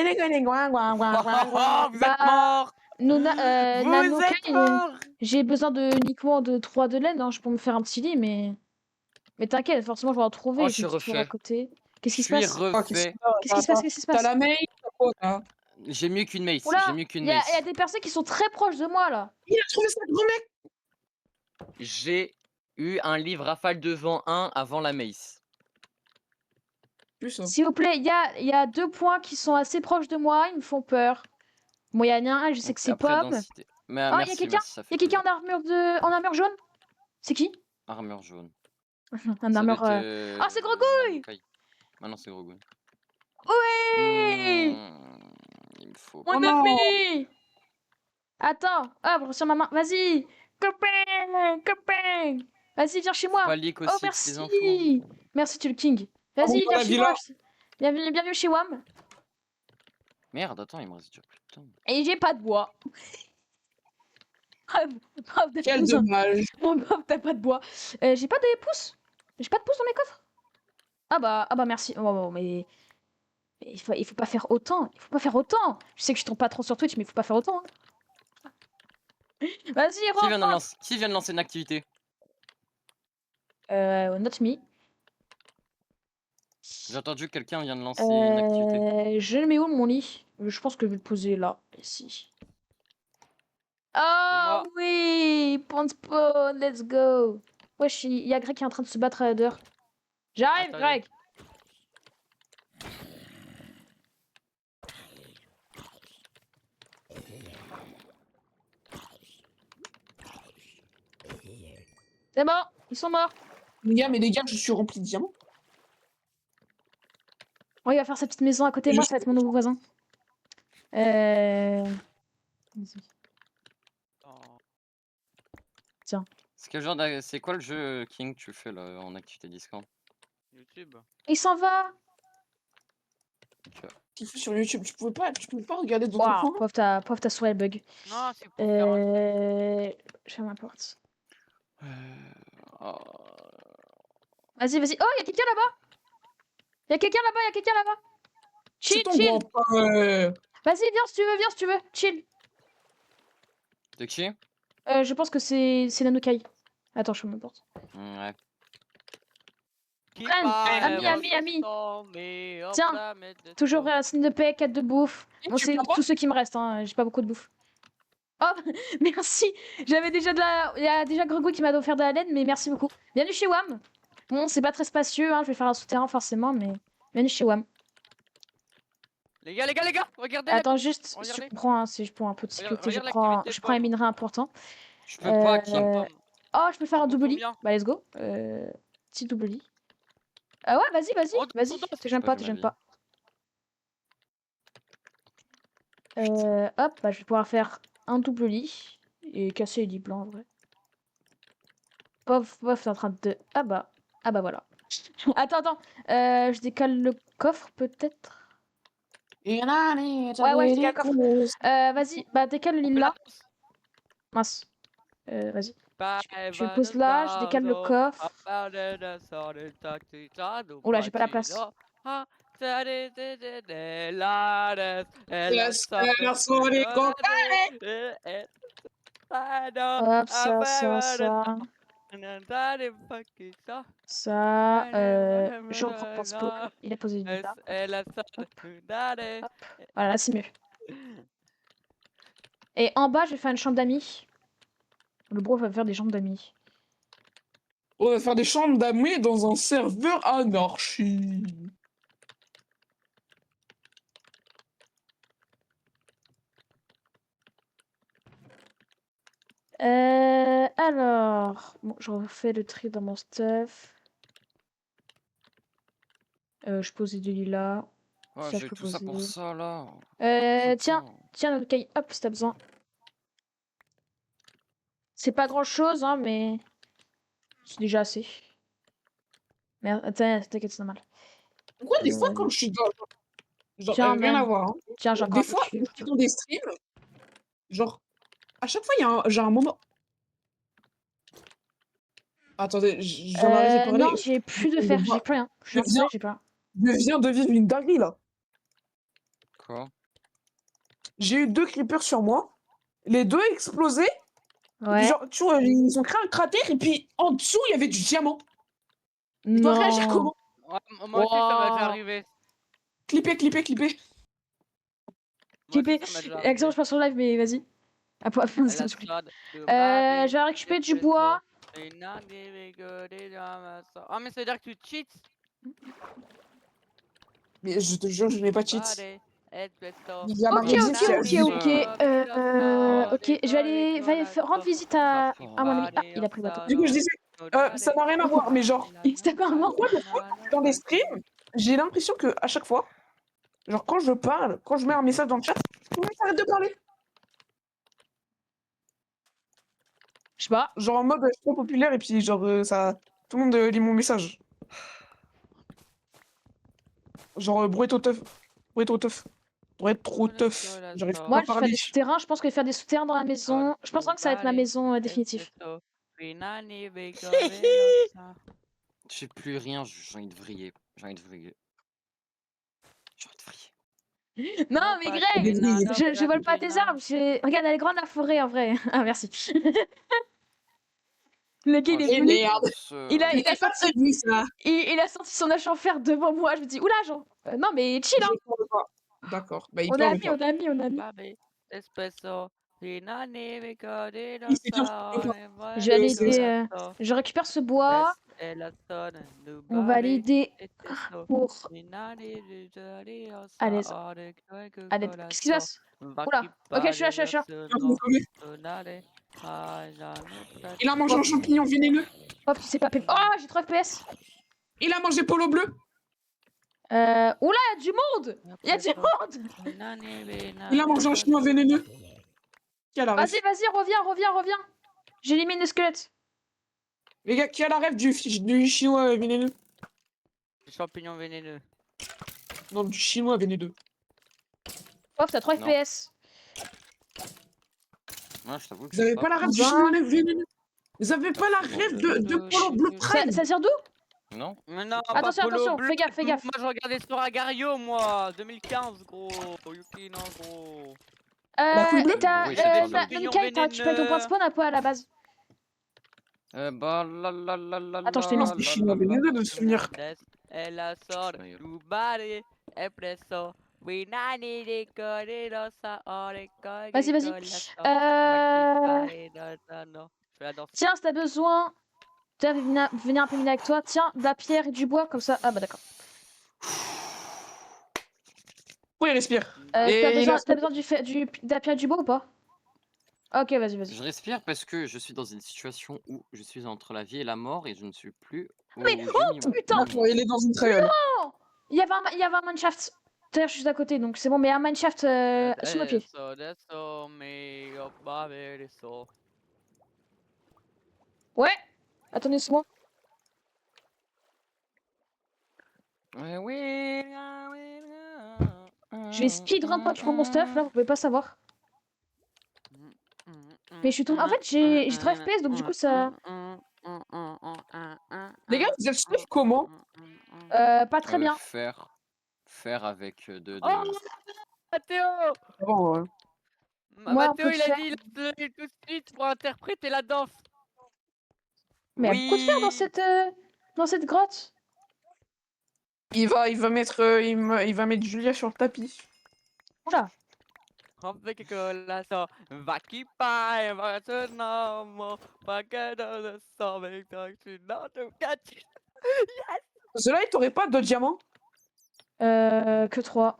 les gars, les guin, guin, guin, guin, guin. Vous êtes Bah, morts! Vous Nanoka, êtes morts! j'ai besoin uniquement de 3 de laine hein, pour me faire un petit lit, mais t'inquiète, forcément, je vais en trouver. Oh, Je je suis suis une petite fleur à refait. côté. Je Qu'est-ce qui se suis passe? Oh, qu'est-ce refait. que t'as? Qu'est-ce qui se passe? Qu'est-ce qui se T'as passe? la mail, t'as quoi, t'as? J'ai mieux qu'une mace. Oula, J'ai mieux qu'une il y a mace. des personnes qui sont très proches de moi là. Il a trouvé ça, gros mec! J'ai eu un livre rafale de vent 1 avant la mace. Plus ça. S'il vous plaît, il y a 2 points qui sont assez proches de moi, ils me font peur. Bon, il y en a un, je sais Donc, que c'est après, Pomme. densité. Mais, Oh, merci, merci, ça il y a fait quelqu'un plaisir. en armure jaune? C'est qui? Armure jaune. Un Ça doit armure. être. Oh, c'est Grogouille! Nanokai. Maintenant, c'est Grogouille. Oui! Il me faut. Mon Oh non! ami! Attends, hop, sur ma main. Vas-y! Copain! Copain! Vas-y, viens chez Faut moi! pas leak Oh, aussi toutes les infos. merci! Merci, tu es le king. Ah bon, Vas-y, dans viens la chez villa? moi. Bienvenue chez WAM. Merde, attends, il me reste déjà plus de temps. Et j'ai pas de bois. Bravo, t'as Quel besoin. dommage. Mon pauvre, t'as pas de bois. J'ai pas de pouces. J'ai pas de pouces dans mes coffres. Ah bah merci. Oh, mais il faut pas faire autant. Il faut pas faire autant. Je sais que je tombe pas trop sur Twitch, mais il faut pas faire autant. Hein. Vas-y, rentre. Qui vient de lancer une activité? Not me. J'ai entendu que quelqu'un vient de lancer une activité. Je le mets où mon lit? Je pense que je vais le poser là, ici. Oh moi. oui, Pond Spawn, let's go. Wesh, il y a Greg qui est en train de se battre dehors. J'arrive, Attends, Greg. C'est bon, ils sont morts. Les gars, je suis rempli de diamants. Oh, il va faire sa petite maison à côté de Je moi, ça va être mon nouveau voisin. Vas-y. Oh. C'est quoi le jeu King que tu fais là en activité Discord? YouTube. Il s'en va. Qu'il fait sur YouTube, tu pouvais pas regarder dans ton Waouh, coin. pauvre ta souris elle bug. Non, c'est pour faire un truc. Je ferme la porte. Oh. Vas-y, vas-y. Oh, il y a quelqu'un là-bas. Il y a quelqu'un là-bas, il y a quelqu'un là-bas. Chill, C'est ton chill. grand-père. Vas-y, viens si tu veux. Chill. De qui? Je pense que c'est Nanokai. Attends, je ferme ma porte. Ouais. Qui Prenne, part ami, vers ami, le ami. sommet, hop Tiens, là, mettre de Toujours toi. racine de paix, 4 de bouffe. Et Bon, tu c'est prends pas tous ceux qui me restent, hein. J'ai pas beaucoup de bouffe. Oh, merci. J'avais déjà de la. Il y a déjà Gregou qui m'a offert de la laine, mais merci beaucoup. Bienvenue chez WAM. Bon, c'est pas très spacieux, hein. Je vais faire un souterrain forcément, mais bienvenue chez WAM. Les gars, regardez Attends, juste, je regardez. prends, si je prends un peu de sécurité, Regarde je prends l'activité un pomme. minerai important. Je peux pas King. Euh, Oh, je peux faire un Pour double lit. combien? Bah, let's go. Petit double lit. Ah ouais, vas-y, Oh, vas-y. dos. Te gêne pas, Pas te de gêne ma pas. Hop, bah, je vais pouvoir faire un double lit. Et casser les lits blancs, en vrai. Pof, t'es en train de... Ah bah voilà. Attends. Je décale le coffre, peut-être. Ouais, je décale le coffre. Vas-y, bah décale le lit là. Mince. Vas-y. Je le pose là, je décale le coffre. Oula, j'ai pas la place. Laisse faire son les Hop, ça. Ça, je reprends Pond Spawn. Il a posé le lit là. Voilà, là c'est mieux. Et en bas, je vais faire une chambre d'amis. Le bro va faire des chambres d'amis. On va faire des chambres d'amis dans un serveur anarchie. Alors, bon, je refais le tri dans mon stuff. Je posais du lit là. Oh, Ça, je j'ai peux tout ça pour poser. ça là. Tiens, notre cahier, hop, si t'as besoin. C'est pas grand chose, hein, mais c'est déjà assez. Mais t'inquiète, c'est normal. Pourquoi des fois quand je suis genre Tiens, rien à même. voir. Hein. Tiens, j'ai encore Des un peu fois, de cuivre, je suis dans des streams, genre à chaque fois il y a j'ai un moment. Attendez, j'en arrêtais de parler. Non, j'ai plus de fer, j'ai plus rien. Je suis désolée, j'ai plus rien. Je viens de vivre une dinguerie là. Quoi? J'ai eu 2 creepers sur moi. Les 2 explosaient. Et puis Ouais. genre, tu vois, ils ont créé un cratère et puis en dessous il y avait du diamant. Je dois réagir Non. comment? Ouais, moi aussi, ça m'est déjà Wow. arrivé. Clipper. Moi aussi, Clipper. ça m'est déjà Exemple, arrivé. je passe sur live, mais vas-y. Ah, Elle a s'il te plaît. sad de ma vie, Je vais récupérer du c'est bois. ça. Et n'a rigolé dans ma sa- Ah, mais ça veut dire que tu cheats? Mais je te jure, je n'ai pas cheat. Bade, espresso. Il y a Ok, marqué ok, Discord. ok. Je vais aller rendre visite à mon ami. Ah, il a pris le bateau. Du coup, je disais, ça n'a rien à voir, mais genre, C'était pas un mort. pourquoi des fois, dans les streams, j'ai l'impression que à chaque fois, genre quand je parle, quand je mets un message dans le chat, tout le monde s'arrête de parler. Je sais pas. Genre en mode, je suis trop populaire et puis genre, tout le monde lit mon message. Genre, bruit au teuf. Pour être trop teuf. J'arrive pas Moi, à je vais faire parler. des souterrains. Je pense que je vais faire des souterrains dans la maison. Je pense pas que ça va être ma maison définitive. J'ai plus rien, j'ai envie de vriller. Non, mais Greg, je vole pas tes arbres. Regarde, elle est grande la forêt en vrai. Ah, merci. Le gars, il est venu. Il a sorti son hache en fer devant moi. Je me dis, oula, Jean. Non, mais chill, hein. D'accord. Bah, il On parle a mis. Espresso, Il s'est Je vais aller aider. Je récupère ce bois. On va aller aider pour. Allez, allez. Qu'est-ce qui se passe? Oula. Ok, je suis là, je suis là, je suis là. Il a mangé un champignon vénéneux. Hop, c'est pas Oh, j'ai 3 FPS. Il a mangé Polo Bleu. Oula, il y a du monde. Il y a du monde. Il a mangé un chinois vénéneux. Qui a la ref? Vas-y, vas-y, reviens. J'élimine le squelette. Les gars, qui a la ref du chinois vénéneux? Champignon vénéneux. Non, du chinois vénéneux. Hop, t'as 3 Non. FPS. Moi, je t'avoue que Vous avez pas la ref du chinois vénéneux? Vous avez pas la ref de Polo Bleu Prime? Ça sert d'où? Non? Mais non, Attention, pas Polo attention, Bleu. fais gaffe. Moi, je regardais sur Agario, moi. 2015, gros. Yuki, non, gros. La couille bleue? T'as. Oui, c'est pas Nanukai, t'as récupéré ton point de spawn à quoi à la base? Bah la. Attends, je t'ai mis. Non, c'est chinois vénéneux de me souvenir. Vas-y. Tiens, si t'as besoin. Tu venir un peu miner avec toi. Tiens, de la pierre et du bois, comme ça. Ah bah d'accord. Oui, il respire. T'as besoin de la pierre et du bois ou pas? Ok, vas-y. Je respire parce que je suis dans une situation où je suis entre la vie et la mort et je ne suis plus. Mais oh putain! Il est dans une triole. Non! Il y avait un mineshaft. D'ailleurs, je suis juste à côté, donc c'est bon, mais il y a un mineshaft sous nos pieds. Ouais! Attendez, c'est moi. Je vais speedrun pas pour mon stuff, là, vous pouvez pas savoir. Mais je suis tombé. En fait, j'ai 3 FPS, donc du coup, ça. Les gars, vous êtes stuff comment? Pas très bien. Faire avec de. Oh Mathéo! Bon, Moi, Mathéo, on peut il a faire. dit il a donné tout de suite pour interpréter la danse. Mais il y a beaucoup de faire dans cette grotte. il va mettre Julia sur le tapis. Oula. Avec la sang, va qui paille, va se nommer, pas que dans le sang, avec toi, tu n'as tout cas. Cela, il t'aurait pas de diamants? Que 3.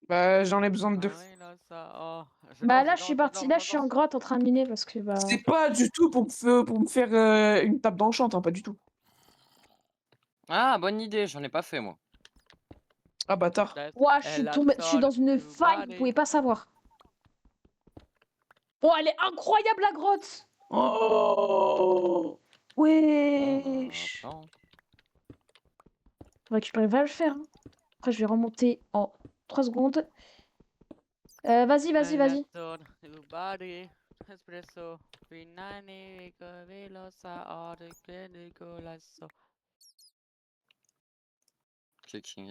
Bah, j'en ai besoin de 2. Bah là, je suis parti. Là, je suis en grotte en train de miner parce que bah. C'est pas du tout pour me faire une table d'enchant, hein, pas du tout. Ah, bonne idée, j'en ai pas fait moi. Ah, bâtard. Ouah, je suis dans une faille, vous pouvez pas savoir. Oh, elle est incroyable la grotte! Oh! Wesh! Attends. Récupérer va le faire. Hein. Après, je vais remonter en 3 secondes. Vas-y.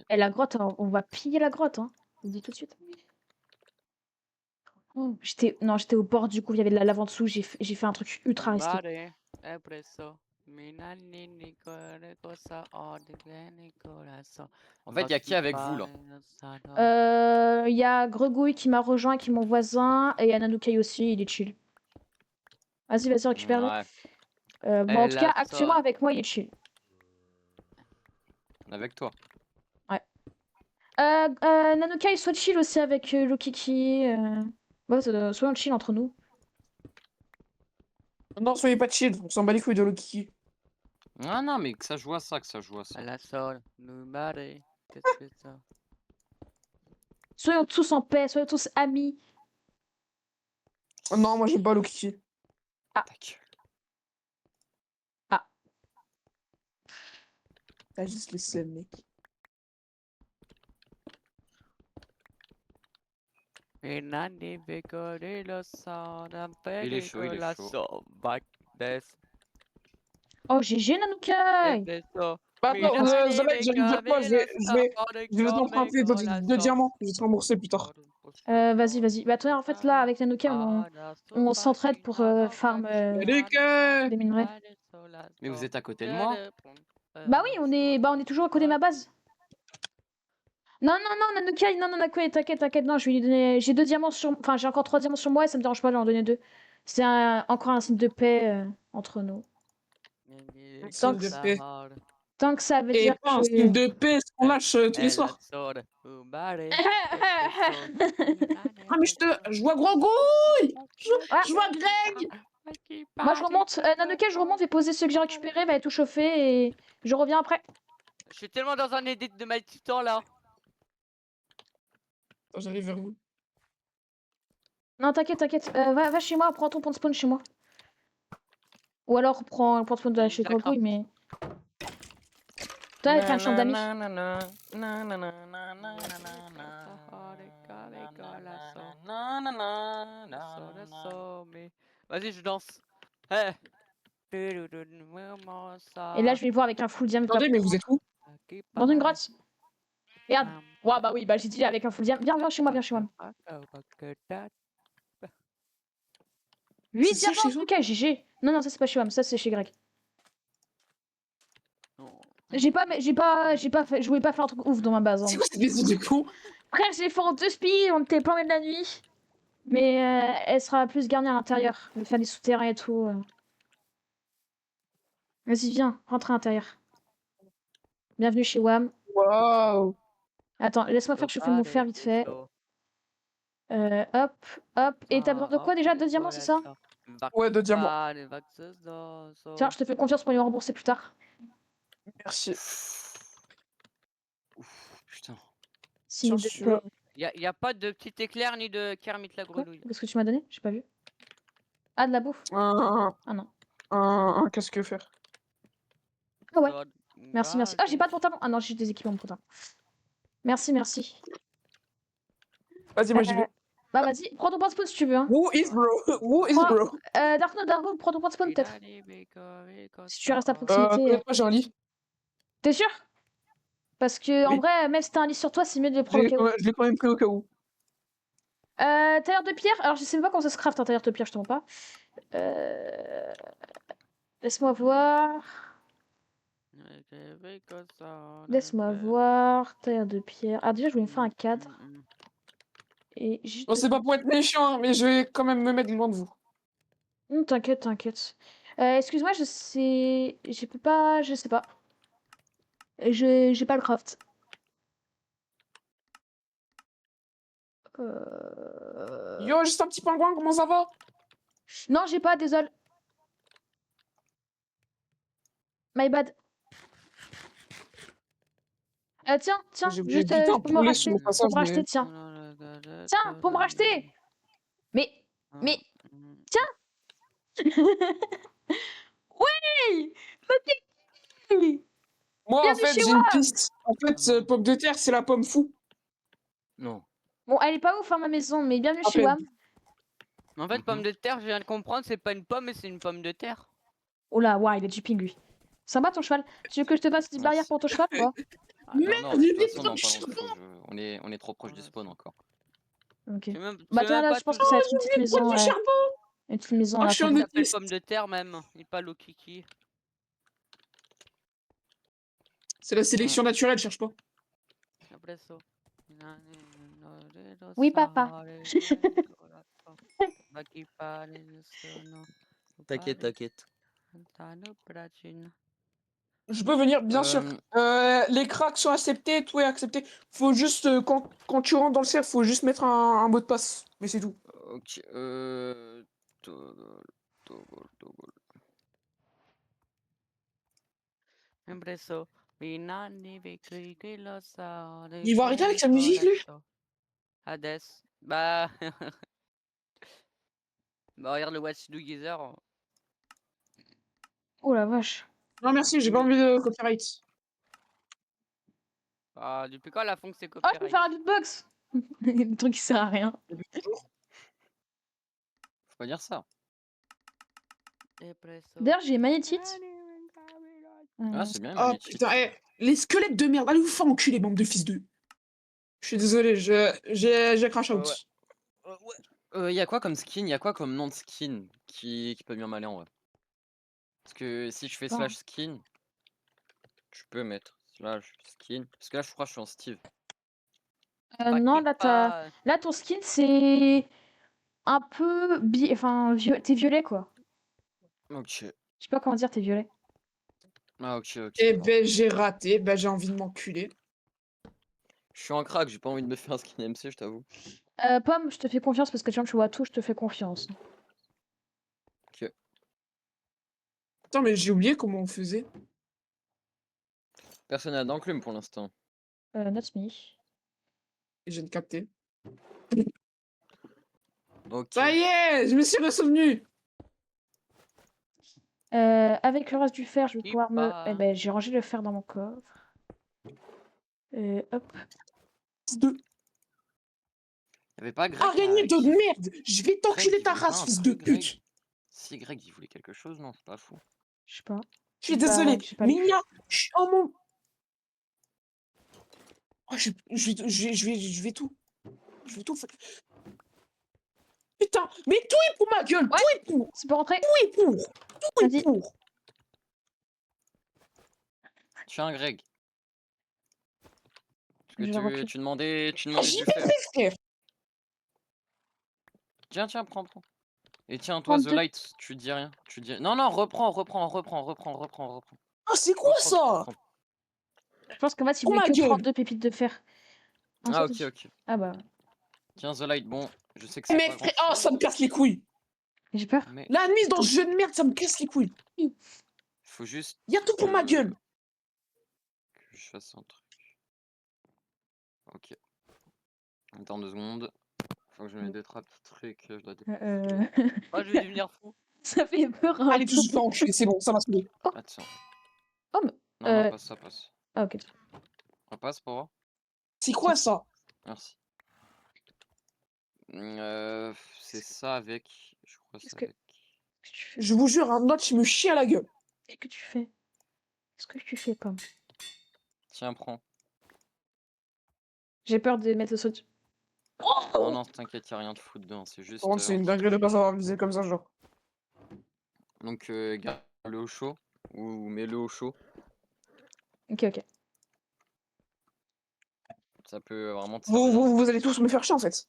Et la grotte, on va piller la grotte, hein. Je vous le dis tout de suite. Oh, j'étais au bord du coup, il y avait de la lave en dessous, j'ai fait un truc ultra risqué. En fait, il y a qui avec vous là? Il y a Gregouille qui m'a rejoint, qui est mon voisin, et il y a Nanukai aussi, il est chill. Vas-y, récupère-le. Ouais. Bon, en tout cas, actuellement avec moi, il est chill. Avec toi. Ouais. Nanukai, soit chill aussi avec Lokiki. Ouais, soyons chill entre nous. Non, soyez pas chill, on s'en bat les couilles de Loki. Ah non, mais que ça joue à ça, Soyons tous en paix, soyons tous amis. Oh non, moi j'aime pas Loki. Ah. Ah. T'as juste le seul, mec. Il est chaud. Oh, GG Nanukai! Bah attends, Zolek, j'allais dire quoi? Je vais vous emprunter 2 diamants, je vais te rembourser plus tard. Vas-y. Bah toi, en fait, là, avec Nanukai, on s'entraide pour farm des minerais. Mais vous êtes à côté de moi? Bah oui, on est toujours à côté de ma base. Non, non, non, Nanukai, non, non, Nanukai, t'inquiète, t'inquiète, non, je vais lui donner. J'ai 2 diamants sur. Enfin, j'ai encore 3 diamants sur moi et ça me dérange pas de lui en donner 2. C'est encore un signe de paix entre nous. Un Tant signe que, de paix. tant que ça veut Et dire pas un que. signe de paix, ce qu'on lâche tous les soirs. Ah, mais je vois Grogouille! Ah, Je vois Greg! moi je remonte. Nanukai, je remonte et poser ceux que j'ai récupérés, va tout chauffer et je reviens après. Je suis tellement dans un edit de My Titan là. Attends, j'arrive vers vous. Non, t'inquiète, t'inquiète. Va chez moi, prends ton point de spawn chez moi. Ou alors prends le point de spawn de chez D'accord. Grogouille, mais. Toi, avec un champ d'amis. Vas-y, je danse. Eh. Et là, je vais le voir avec un full diam. Attendez, mais vous êtes où? Dans une grotte. Regarde. Ouais, bah oui, bah j'ai dit avec un full diam. Viens chez moi, viens chez moi. 8 C'est ça diamants, chez en vous? tout cas, GG. Non, non, ça c'est pas chez WAM, ça c'est chez Greg. Je voulais pas faire un truc ouf dans ma base. C'est Hein. quoi cette maison de con? Frère, j'ai fait en 2 spies, on était plein de la nuit. Mais elle sera plus garnie à l'intérieur. Je vais faire des souterrains et tout. Vas-y, viens, rentre à l'intérieur. Bienvenue chez WAM. Waouh! Attends, laisse-moi faire chauffer mon fer vite fait. Hop, hop. Et t'as besoin de quoi déjà? 2 diamants, c'est ça? Ouais, 2 diamants. Tiens, je te fais confiance pour les rembourser plus tard. Merci. Ouf, putain. Signe Tiens, de si tu paix. veux. Y a pas de petit éclair ni de Kermit la Quoi? grenouille. Qu'est-ce que tu m'as donné? J'ai pas vu. Ah, de la bouffe. Un, Ah non. un casque fer. Ah ouais. Merci, merci. Ah, j'ai pas de pantalon. Ah non, j'ai des équipements de pantalon. Merci, merci. Vas-y, moi j'y vais. Bah vas-y, prends ton point de spawn si tu veux. Hein. Who is bro? Who is Prends- bro? Darko, prends ton point de spawn peut-être. Si tu restes à proximité. T'inquiète pas, j'ai un lit. T'es sûr? Parce que en Oui. vrai, même si t'as un lit sur toi, c'est mieux de le prendre au cas où. Je l'ai quand même pris au cas où. Tailleur de pierre. Alors je sais pas comment ça se craft un tailleur de pierre, je te mens pas. Laisse-moi voir. Laisse-moi voir. Tailleur de pierre. Ah déjà, je voulais me faire un cadre. Et juste. Bon, c'est pas pour être méchant, hein, mais je vais quand même me mettre loin de vous. T'inquiète, t'inquiète. Excuse-moi, je sais. Je peux pas. Je sais pas. J'ai pas le craft. Yo, juste un petit pingouin, comment ça va? Non, j'ai pas, désolé. My bad. Tiens, J'ai oublié juste de buter un pour me poulet sur racheter. mon Pour passage, me mais... racheter, tiens. Tiens, pour me racheter. Mais. Oui. Ok. Moi, en Bienvenue fait, chez j'ai une WAM. piste. En fait, pomme de terre, c'est la pomme fou. Non. Bon, elle est pas ouf, hein, ma maison, mais bienvenue À chez peine. WAM. En fait, pomme de terre, je viens de comprendre, c'est pas une pomme, mais c'est une pomme de terre. Oh là, ouais, il a du ping, lui. Sympa ton cheval. Tu veux que je te fasse des barrières Merci. pour ton cheval ou pas? Non, non, Merde, de il toute est façon, trop non, pas charbon. trop. On est trop proche du spawn encore. Ok. Tu même, Bah, tu toi, même là, pas je pense tout que ça va être une Oh, petite j'ai maison. du charbon. Une petite maison Oh, à la je suis fin. un ça s'appelle autiste. pomme de terre même, et pas Lokiki. C'est la sélection naturelle, cherche pas. Oui, papa. T'inquiète, t'inquiète. Je peux venir, bien sûr. Les cracks sont acceptés, tout est accepté. Faut juste, quand tu rentres dans le cercle, faut juste mettre un mot de passe. Mais c'est tout. Ok, toggle. Il va arrêter avec sa musique, lui. Hades. Bah. Bah, regarde le Watch Together. Oh la vache. Non, merci, j'ai pas envie de copyright. Ah, depuis quand la fonction c'est Oh, je peux copyright? faire un beatbox. Le truc qui sert à rien. Faut pas dire ça. D'ailleurs, j'ai magnétite. Ah, c'est bien, Ah magnétique. putain, les squelettes de merde, allez vous faire enculer, bande de fils de. Je suis désolé, j'ai crash out. Y a quoi comme skin? Y a quoi comme nom de skin qui peut bien m'aller en vrai? Parce que si je fais Ah. slash skin, tu peux mettre slash skin. Parce que là, je crois que je suis en Steve. Non, là, pas... là, ton skin, c'est un peu... Enfin, t'es violet, quoi. Ok. Je sais pas comment dire, t'es violet. Ah, ok, ok. Eh pardon. ben, j'ai raté. Ben, j'ai envie de m'enculer. Je suis un crack, j'ai pas envie de me faire un skin MC, je t'avoue. Pomme, je te fais confiance parce que tu vois tout, je te fais confiance. Ok. Attends, mais j'ai oublié comment on faisait. Personne n'a d'enclume pour l'instant. Not me. Et je viens de capter. Ok. Ça y est, je me suis ressouvenu. Avec le reste du fer, je vais Qui pouvoir me... Eh pas. ben, j'ai rangé le fer dans mon coffre. Hop. De Y'avait pas Greg araignée de merde. Je vais Greg, t'enculer il ta voulait pas race, un fils de truc, Greg? pute. Si, Greg, il voulait quelque chose, non, c'est pas fou. Je sais pas. Je suis désolé. J'ai pas Mais lu. il y a... Oh mon... Oh, je vais tout. Je vais tout faire. Putain, mais tout est pour ma gueule. Ouais. Tout est pour. C'est pour rentrer. Tout est pour. Tout est Vas-y. pour. Tiens, Greg. Parce Je vais que remplir. tu demandais Ah, du j'y fer. vais, frère. Tiens, tiens, prends, prends. Et tiens, toi, Prends The deux. Light, tu dis rien. Tu dis... Non, non, reprends. Ah, c'est quoi Reprends, tu peux ça? reprendre. Je pense qu'en fait, il Pour voulait ma que gueule. 32 pépites de fer. Non, Ah, ça, ok, ok. Ah bah, Tiens, The Light, bon, je sais que c'est Mais pas frère, grand ah, ça me chose, casse les couilles. j'ai peur. mais La nuit dans ce jeu de merde, ça me casse les couilles. il faut juste Il y a tout pour ma gueule. que je fasse un truc. Ok. Attends 2 secondes. Faut que je mette 2-3 petits trucs, je dois Euh... Oh, je vais devenir fou. ça fait peur un Allez, peu. tous, je vais enculer, c'est bon, ça m'a saoulé. Attends. Oh, mais... Non, non, passe, ça passe. Ah, ok. Ça passe pour voir. C'est quoi ça? Merci. C'est ça avec... Je crois Qu'est-ce c'est que... avec... Qu'est-ce que tu fais? Je vous jure, un autre, il me chie à la gueule. Qu'est-ce que tu fais? Qu'est-ce que tu fais, Pomme? Tiens, prends. J'ai peur de mettre le saut. Non, non, t'inquiète, y'a rien de fou dedans, c'est juste... Par contre, c'est une dinguerie de pas savoir viser comme ça, genre. Donc, garde-le au chaud, ou mets-le au chaud. Ok, ok. Ça peut vraiment te servir. Vous allez tous me faire chier, en fait.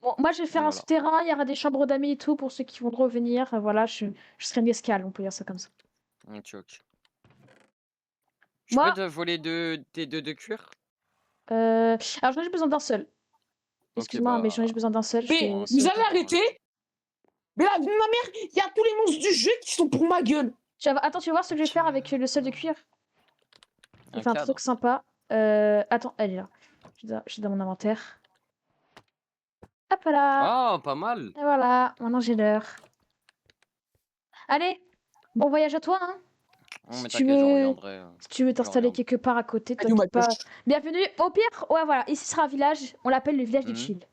Bon, moi, je vais faire un Voilà. souterrain. Il y aura des chambres d'amis et tout pour ceux qui vont revenir. Voilà, je serai une escale, on peut dire ça comme ça. Ok, ok. Je Moi, peux te voler tes deux de cuir? alors j'en ai juste besoin d'un seul. Ok, Excuse-moi, mais j'en ai juste besoin d'un seul. Mais Bon, fais- c'est vous bon, allez c'est bon, arrêter? Mais la vie de ma mère, il y a tous les monstres du jeu qui sont pour ma gueule. Attends, tu vas voir ce que je vais faire avec le seul de cuir. Je vais Un faire un cadre. truc sympa. Attends, elle est là. Je suis dans mon inventaire. Hop là. Ah, pas mal. Et voilà, maintenant j'ai l'heure. Allez, bon voyage à toi, hein. Oh, mais Si tu t'inquiète, je veux, reviendrai. si tu veux je t'installer reviendrai. quelque part à côté, Adieu, ma t'inquiète pas. pêche. Bienvenue. Au pire, ouais, voilà, ici sera un village. On l'appelle le village de Mhm. chill.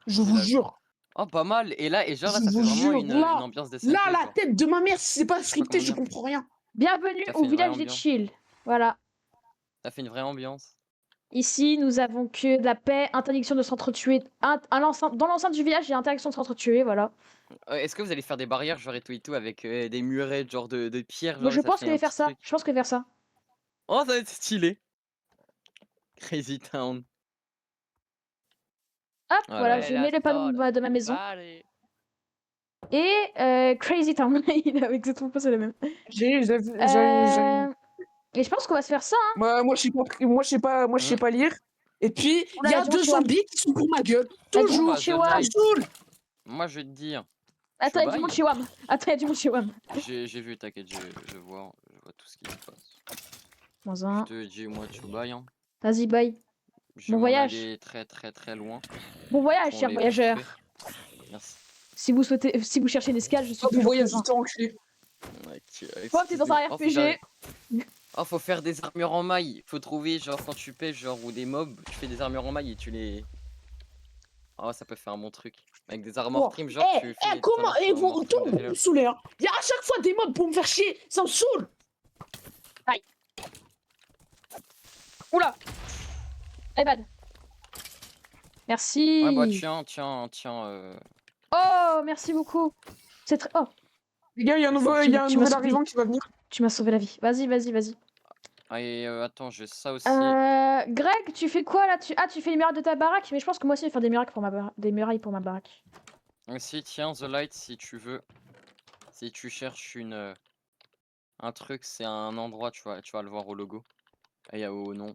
Je vous Village. jure. Oh, pas mal. Et là, genre, là, Je ça fait vous vraiment jure, une là, ambiance de là, SMP, la genre. tête de ma mère, si c'est pas comment scripté, je dire. comprends rien. Bienvenue Ça fait au une vraie village de ambiance. chill. Voilà. Ça fait une vraie ambiance. Ici, nous avons que de la paix, interdiction de s'entretuer. Dans l'enceinte du village, il y a interdiction de s'entretuer, voilà. Est-ce que vous allez faire des barrières, genre et tout, avec des murets, genre de pierre, Moi, genre, je et ça pense fait que je un vais faire petit ça. truc? Je pense que je vais faire ça. Oh, ça va être stylé. Crazy Town. Hop, Ah voilà, là je là. mets le panneau de ma maison. Allez. Et Crazy Town. Il a exactement pas c'est le même. J'ai. Et je pense qu'on va se faire ça, hein. Moi, je sais pas lire. Et puis, Oula, il y a du deux Chihuahua. zombies qui sont pour ma gueule. Il y a du Bon, Toujours. bah, The Chihuahua. Ça Night. saoule. Moi, je vais te dire. Attends, il y a du Chobaï. monde Chihuahua. Attends, il y a du monde Chihuahua. J'ai vu, t'inquiète, je vois tout ce qui se passe. Moins Je un. te dis, moi, Chobaï, hein. Vas-y, bye. Je vais Bon m'en voyage. aller très très très loin Bon voyage, pour cher les voyageur. construire. Merci. Si vous cherchez une escale, je suis Oh, vous toujours voyez, présent. juste enculé. Toi, t'es dans un RPG. Oh, faut faire des armures en maille. Faut trouver, genre, quand tu pêches, genre, ou des mobs, tu fais des armures en maille et tu les. Oh, ça peut faire un bon truc. Avec des armor Bon. trim, genre, tu fais. Comment. ton Vous armor trim de vous me village. saoulez, hein. Il y a à chaque fois des mobs pour me faire chier. Ça me saoule. Oula. Evan. Merci. Ouais, bah, tiens. Oh, merci beaucoup. C'est très. Oh, Les gars, il y a un nouveau Tu m'as arrivant sauvé. qui va venir. tu m'as sauvé la vie. Vas-y. Ah, et attends, j'ai ça aussi. Greg, tu fais quoi là? Tu fais les murailles de ta baraque, mais je pense que moi aussi je vais faire des murailles pour des murailles pour ma baraque. Aussi, tiens, The Light, si tu veux. Si tu cherches un truc, c'est un endroit, tu vas le voir au logo. Et au nom.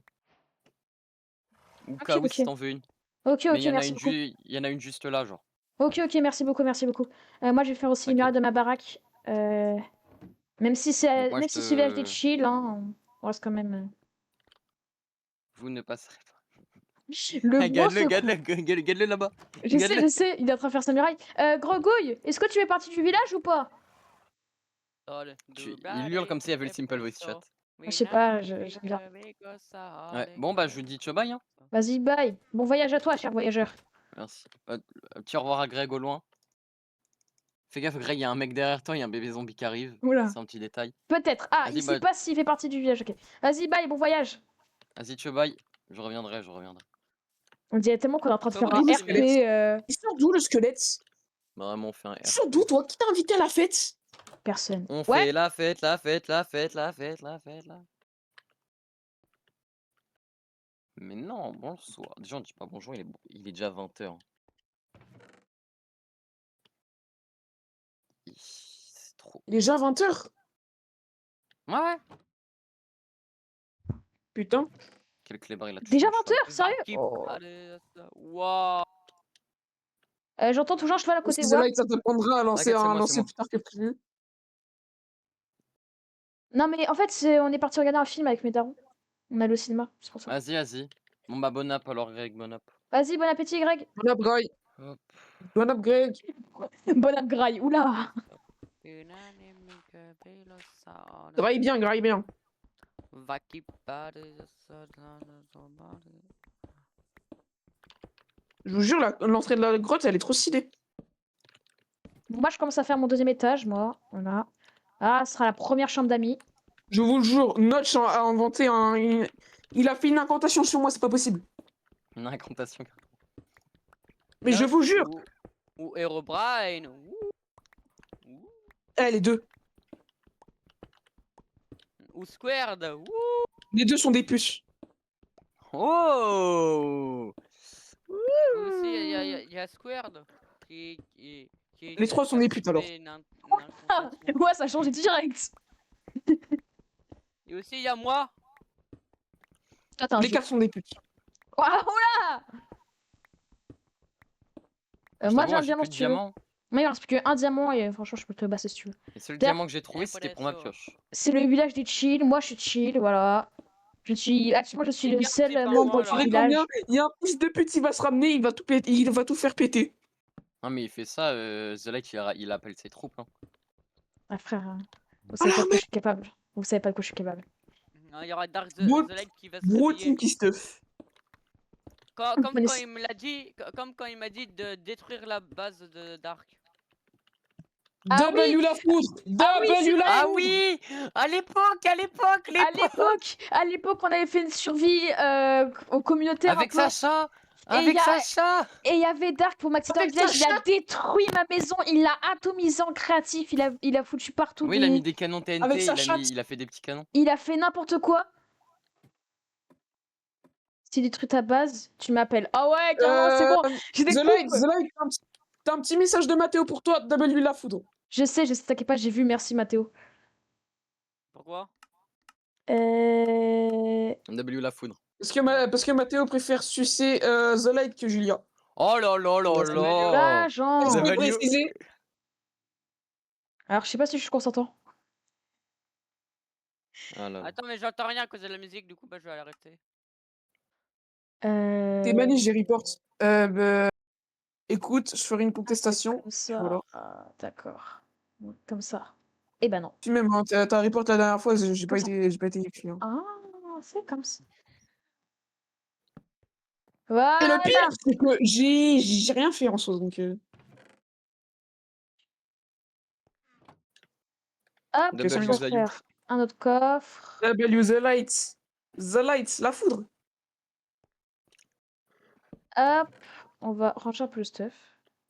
Ou Ok, cas où ok. si t'en veux une. Ok, Mais ok, merci beaucoup. il y en a une juste là, genre. Ok, ok, merci beaucoup, merci beaucoup. Moi je vais faire aussi les T'inquiète. murailles de ma baraque. Même si Donc moi, même si ce village est chill, hein, on reste quand même. Vous ne passerez pas. Le gros Garde-le, secou. garde-le là-bas. Je Garde-le. sais, il est en train de faire sa muraille. Gregouille, est-ce que tu fais partie du village ou pas? Il hurle comme s'il y avait le Simple Voice Chat. Je sais pas, j'aime bien. Ouais, bon bah je vous dis ciao bye hein. Vas-y, bye. Bon voyage à toi, cher voyageur. Merci. Petit au revoir à Greg au loin. Fais gaffe Greg, il y a un mec derrière toi, il y a un bébé zombie qui arrive. Oula. C'est un petit détail. Peut-être. Ah, Vas-y, il sait bah, pas s'il fait partie du village, ok. Vas-y, bye, bon voyage. vas-y ciao bye. Je reviendrai. On dirait tellement qu'on est en train de faire Comment un il RP. termine? Il sort d'où le squelette? Bah, vraiment on fait un Il sort RP. d'où toi? Qui t'a invité à la fête? Personne. On Ouais, fait la fête là. Mais non, bonsoir. Déjà on dit pas bonjour, il est déjà 20h. C'est trop. Il est déjà 20h. Ouais. Putain. Quel clébard il a touché déjà le 20h, cheval. sérieux? Qui Oh. parlait de ça? Waouh. J'entends toujours un cheval à côté, Si The ouais. Light, ça te prendra à T'inquiète, c'est moi, c'est lancer moi. plus tard que prévu. Non, mais en fait, on est parti regarder un film avec mes darons. On allait au cinéma, c'est pour ça. Vas-y. Bon bah bon app alors Greg, bon app. Vas-y, bon appétit, Greg. Bon up, Greg. Hop. Bon up, Greg. Bon app, Graille, oula. Graille bien, graille bien. Je vous jure, l'entrée de la grotte, elle est trop stylée. Bon, moi, je commence à faire mon deuxième étage, moi. Voilà. Ah, ce sera la première chambre d'amis. Je vous le jure, Notch a inventé il a fait une incantation sur moi, c'est pas possible. Une incantation. Mais je vous jure. Ou Herobrine. Eh, les deux. Ou Squared. Les deux sont des puces. Oh. Aussi, il y a Squared. Qui Les trois sont des putes, alors. Ah, ouais, ça a changé direct. Et aussi, il y a moi. Attends, Les quatre sont des putes. Waouh, oula. Moi, j'ai un diamant, si tu veux. Diamant. Moi, il me reste plus qu'un diamant et franchement, je peux te basser si tu veux. Le seul D'ailleurs, diamant que j'ai trouvé, c'était pour ma pioche. C'est le village des chill. Moi, je suis chill, voilà. Actuellement, je suis le seul C'est membre pas du moi, là. village. Il y a un fils de pute, il va se ramener, il va tout péter, il va tout faire péter. Non mais il fait ça, The Light il appelle ses troupes. Hein. Ah, frère, vous savez pas de quoi je suis capable. Vous savez pas de quoi je suis capable. Il y aura Dark the Gros- Light qui va se Gros réveiller. team qui stuff. Comme Mais quand il me l'a dit, comme quand il m'a dit de détruire la base de Dark. Ah W oui. la foudre. Ah oui, c'est W la vrai. Ah oui. À l'époque, À l'époque, on avait fait une survie au communautaire. Avec un peu. Sacha. Et Avec y a- Sacha. Et il y avait Dark pour Maxi Avec Village. Il a Sacha. détruit ma maison. Il l'a atomisé en créatif. Il a foutu partout Oui, il a mis des canons TNT, Avec sa chatte. il a fait des petits canons. Il a fait n'importe quoi. Si tu détruis ta base, tu m'appelles. Ah ouais, carrément, c'est bon. J'ai des The coups. Light, t'as un petit message de Mathéo pour toi, W la foudre. Je sais, t'inquiète pas, j'ai vu. Merci, Mathéo. Pourquoi? W la foudre. Parce que Mathéo préfère sucer The Light que Julia. Oh là là là là. Là, genre. Est-ce que W. préciser? Alors, je sais pas si je suis consentant. Ah là. Attends, mais j'entends rien à cause de la musique, du coup, bah, je vais l'arrêter. T'es banni, j'ai report. Écoute, je ferai une contestation. Comme ça. Voilà. Ah, d'accord. Comme ça. Eh ben non. Tu même, hein, t'as report la dernière fois, j'ai pas Comme ça. été écrit. Hein. Ah, c'est comme ça. Et Voilà. le pire, c'est que j'ai rien fait en soi, donc. Hop, W ça the va you. faire un autre coffre. W the light. The light, la foudre. Hop, on va ranger un peu le stuff.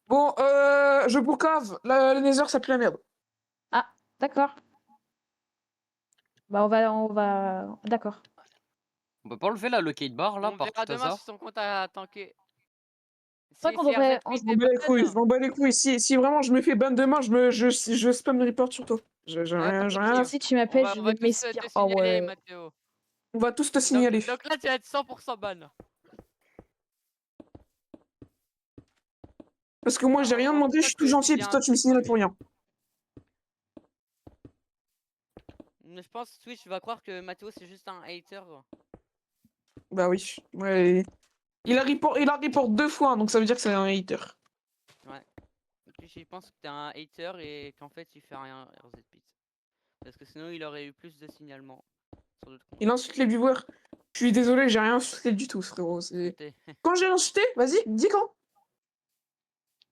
Bon, je boucave. Le Nether, ça pue la merde. D'accord. Bah, on va... D'accord. On peut pas enlever la locate bar là On par verra tout demain si hasard? son compte a tanké. C'est vrai Si, qu'on si devrait... RZ8 Je m'en est bats les couilles, je bonne. m'en bats les couilles. Si vraiment je me fais ban demain, je spam le report sur toi. J'ai Ouais, pas rien, de j'ai soucis. rien à Si tu On m'appelles, va, je on vais va tous m'espire. te Ah signaler, ouais. Mathéo. On va tous te Donc, signaler. donc là, tu vas être 100% ban. Parce que moi, j'ai rien En tout demandé, je cas, suis tout c'est gentil, puis bien. toi, tu me signales pour rien. Mais je pense que Twitch va croire que Mathéo c'est juste un hater. Quoi. Bah oui. Ouais. Il a report 2 fois, donc ça veut dire que c'est un hater. Ouais. Twitch il pense que t'es un hater et qu'en fait il fait rien RZ8. Parce que sinon il aurait eu plus de signalements sur d'autres comptes. Il insulte les viewers. Je suis désolé, j'ai rien insulté du tout, frérot. Écoutez, Quand j'ai insulté, vas-y, dis quand.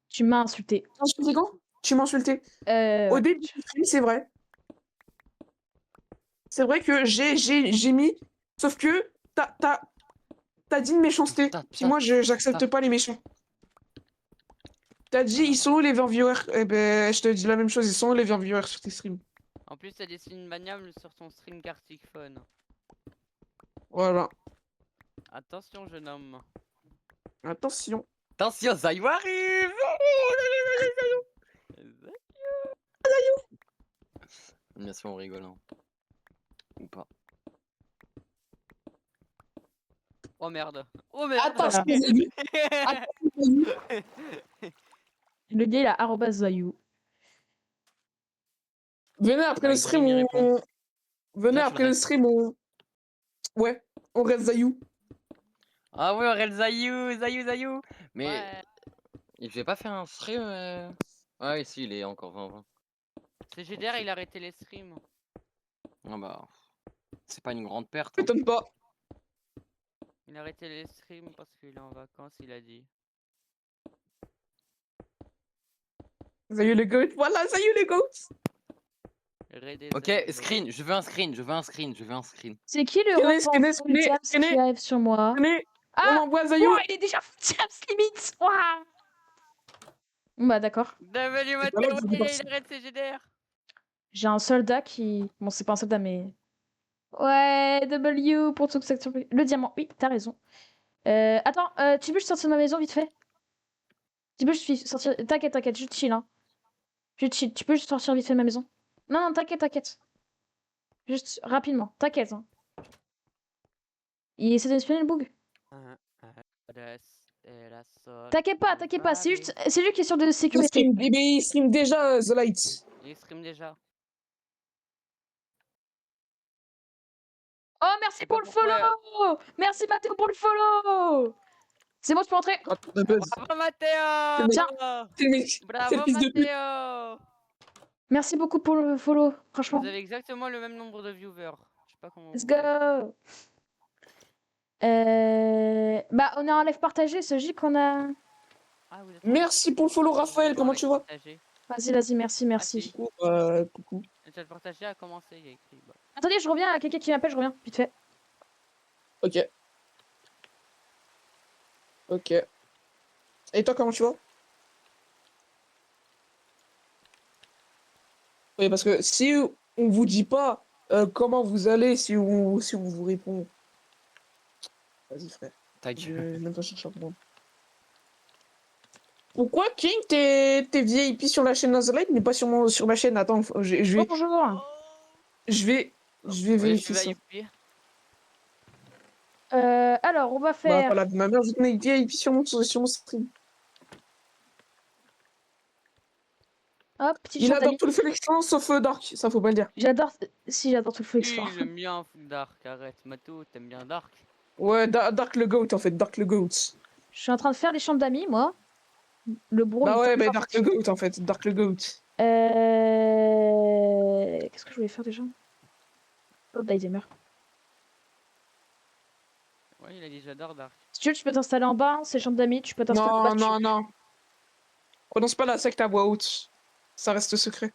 Tu m'as insulté. T'as insulté quand? Tu m'as insulté. Au Ouais. début du stream, c'est vrai. C'est vrai que j'ai mis. Sauf que t'as dit une méchanceté. Puis moi, j'accepte pas les méchants. T'as dit, ils sont où les 20 viewers? Eh ben, je te dis la même chose, ils sont où les 20 viewers sur tes streams? en plus t'as des signes maniables sur ton stream Gartic Phone. Voilà. Attention jeune homme. Attention. Attention, Zayu arrive! Bien sûr, on rigole, hein. Ou pas. Oh merde. Oh merde. Attention, Voilà. Zayu. Attention, Zayu. Le gars, il a arrobas Zayou. Venez après Bah, le stream, Green, il répond. Venez Là, tu le après le restes. stream, Ouais, on reste Zayou. Ah ouais, Aurel Zayu, Zayu, Zayu! Mais Ouais. il devait pas faire un stream. Ah oui, si, il est encore 20-20. C'est GDR il a arrêté les streams. Ah bah, c'est pas une grande perte, hein. M'étonne pas. Il a arrêté les streams parce qu'il est en vacances il a dit. Zayou le goat. Voilà, Zayou le goat. Ok, screen, je veux un screen, je veux un screen, je veux un screen. C'est qui le Screenez, ref en screenez, full screenez, jams qui arrive sur moi? Venez, on Ah! envoie Zayou. Oh, il est déjà full jams limite! Ouah. Bon, bah d'accord. Bienvenue C'est pas là Mathéo, que vous il partez. arrête ses GDR. J'ai un soldat qui... Bon, c'est pas un soldat, mais... Ouais, W pour toute cette surprise. Le diamant, oui, t'as raison. Attends, tu peux juste sortir de ma maison vite fait? Tu peux juste sortir... T'inquiète, t'inquiète, juste chill, hein. Juste chill, tu peux juste sortir vite fait de ma maison? Non, non, t'inquiète, t'inquiète. Juste rapidement, t'inquiète, hein. Il essaie de spawner le bug. T'inquiète pas, c'est lui qui est sûr de Il sécurité. stream, il stream déjà The Light. Il stream déjà. Oh, merci sais pour pas le pourquoi. follow! Merci Mathéo pour le follow! C'est bon, tu peux rentrer? Ah, de buzz. Bravo Mathéo! Tiens. C'est le mec. C'est le Bravo fils de pute. Mathéo! Merci beaucoup pour le follow, franchement. Vous avez exactement le même nombre de viewers. Je sais pas comment Let's vous faites. go! Bah, on est en live partagé, ce J qu'on a... Ah, vous êtes Merci pour le follow, Raphaël. Comment tu vas? partagé. Vas-y, merci, merci. si. Coucou. Coucou. Le chat partagé a commencé, il y a écrit. Bah. Attendez, je reviens, quelqu'un qui m'appelle, je reviens, vite fait. Ok. Ok. Et toi, comment tu vas? Oui, parce que si on vous dit pas comment vous allez, si on vous répond. Vas-y, frère. Ta Je gueule. vais même pas chercher à comprendre. Pourquoi King, t'es VIP sur la chaîne Nazarite, mais pas sur ma chaîne? Attends, je vais, Bonjour! je vais, je vais Oui, je vérifier ça. suis VIP. Alors, on va Bah, faire... voilà, ma mère, je te mets VIP sur mon stream. Hop, petite Il chambre adore d'amis. tout le feu d'excellence sauf Dark, ça faut pas le dire. J'adore... Si, j'adore tout le feu extra. Il aime bien Dark, arrête. Mato, t'aimes bien Dark? Ouais, Dark le GOAT en fait, Dark le GOAT. Je suis en train de faire les chambres d'amis, moi. Le bro, Bah il ouais, tape bah fort. Dark le GOAT en fait, Dark le GOAT. Qu'est-ce que je voulais faire déjà? Oh, Didemer. Ouais, il a dit j'adore Dark. Si tu veux, tu peux t'installer en bas, c'est les chambres d'amis, tu peux t'installer en bas. Non, non, non. Prononce pas la secte à voix haute. Ça reste secret.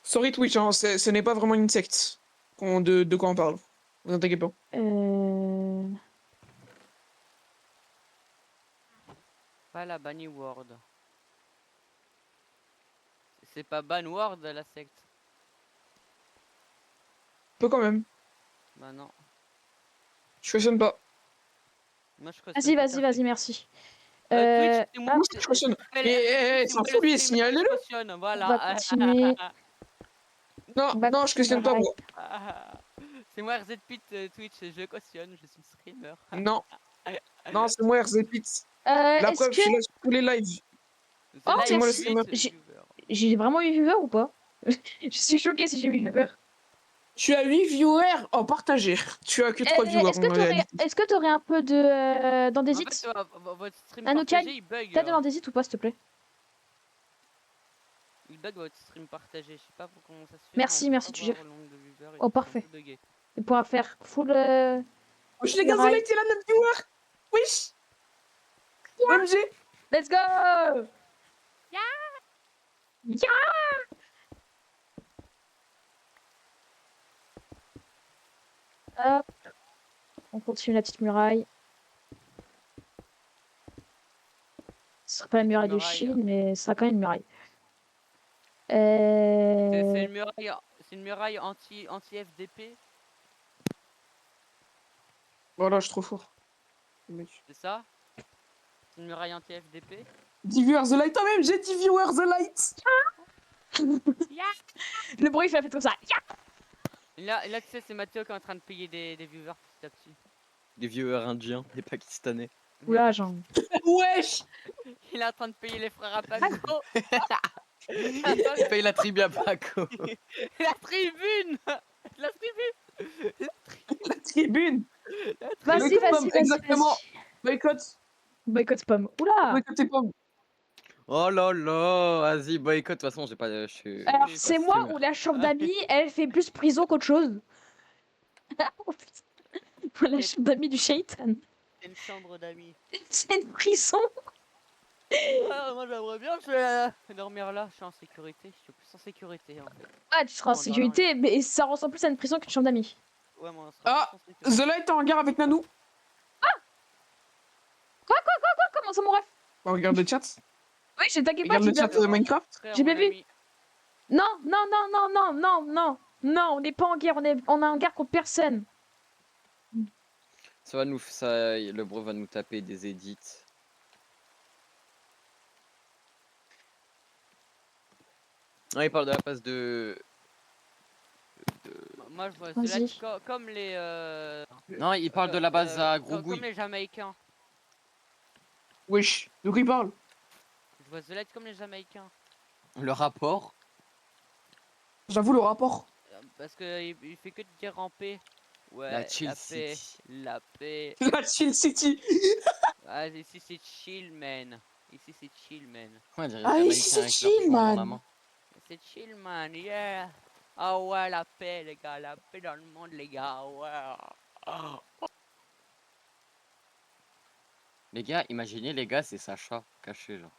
Sorry Twitch, hein, ce n'est pas vraiment une secte. De quoi on parle. Vous inquiétez pas. Pas la Bunny Ward. C'est pas Ban Ward la secte. peu quand même. Bah non. Je cautionne pas. Moi, je cautionne Vas-y, tout à vas-y, fait. vas-y, merci. Twitch, c'est moi. Moi aussi, je cautionne. C'est Ça moi fout le lui, streamer qui signalez-le. cautionne, On voilà. va continuer. Non, On va non, je continuer cautionne pas, live. moi. C'est moi RZ Pit Twitch, je cautionne, je suis streamer. Non, non, c'est moi, RZ Pit. La Est-ce preuve, que... je suis là sur tous les lives. The Oh, C'est moi le Live merci. 8 streamer. viewer. J'ai vraiment eu viewer ou pas? Je suis choquée si j'ai eu viewer. Tu as 8 viewers en partagé. Tu as que 3 viewers Est-ce que en réalité. t'aurais un peu de En fait, d'andésite? votre stream Anokai, partagé, il bug. t'as de l'andésite ou pas, s'il te plaît? Il bug votre stream partagé. Je sais pas comment ça se fait. Merci, mais on peut merci, pas tu voir gères. le nombre de viewers et Oh, tout, c'est un parfait. peu bugué. On pourra faire full... Wesh, les gars, rail. Zolite, il a 9 viewers. Wesh. OMG. Let's go! Yeah! Hop. On continue la petite muraille. Ce sera pas la muraille de Muraille. Chine, mais ce sera quand même une muraille. C'est une muraille anti-FDP, Voilà, je suis trop fort. c'est ça? C'est une muraille anti-FDP? 10 viewers The Light, même j'ai 10 viewers The Light. Le bruit fait comme ça. Yeah! Et là, tu sais, c'est Mathéo qui est en train de payer des viewers petit à petit. Des viewers indiens, des pakistanais. Oula, genre. Wesh. Il est en train de payer les frères à Paco. Il paye la tribu à Paco. La tribune. La tribune. La tribune. Vas-y, Boycott vas-y, pomme, vas-y. exactement. Boycott. Boycott pomme. Oula! Boycottez pomme. Oh là là, vas-y, boycott. De toute façon, j'ai pas. Je suis. Alors, je suis pas c'est moi streamer. ou la chambre d'amis, elle fait plus prison qu'autre chose. Oh putain. La chambre d'amis du shaitan. C'est une chambre d'amis. C'est une prison. Ah, moi j'aimerais bien dormir là. Je suis en sécurité. Je suis plus en sécurité en fait. Ah, tu seras en Bon, sécurité, mais ça ressemble plus à une prison qu'une chambre d'amis. Ouais, moi on sera Ah, plus en sécurité. The Light est en guerre avec Nanou. Comment ça, mon ref? Bah, regarde le chat. Oui, j'ai tagué pas, Regarde j'ai le bien chat vu. Minecraft. Frère, j'ai bien mon vu. ami. Non, non, non, non, non, non, non. Non, on n'est pas en guerre, on est en guerre contre personne. Ça va nous. Ça, le bro va nous taper des edits. Ah, il parle de la passe de. Moi je vois Vas-y. cela comme les. Non, il parle de la base à Comme Grougouille. les Jamaïcains. Wesh. De quoi il parle? Je vois The Light comme les Jamaïcains. Le rapport. J'avoue le rapport. Parce que il fait que de dire en paix. Ouais, La chill paix, city. la paix. La Chill City. Ah, ici c'est chill, man. Ici c'est chill, man. Ouais, on dirait Ah, les ici, c'est Jamaïcains avec leur chill, poing dans la man. main. C'est chill, man, yeah. Ah ouais, la paix, les gars, la paix dans le monde, les gars, ouais. Ah. Les gars, imaginez, les gars, c'est Sacha caché, genre.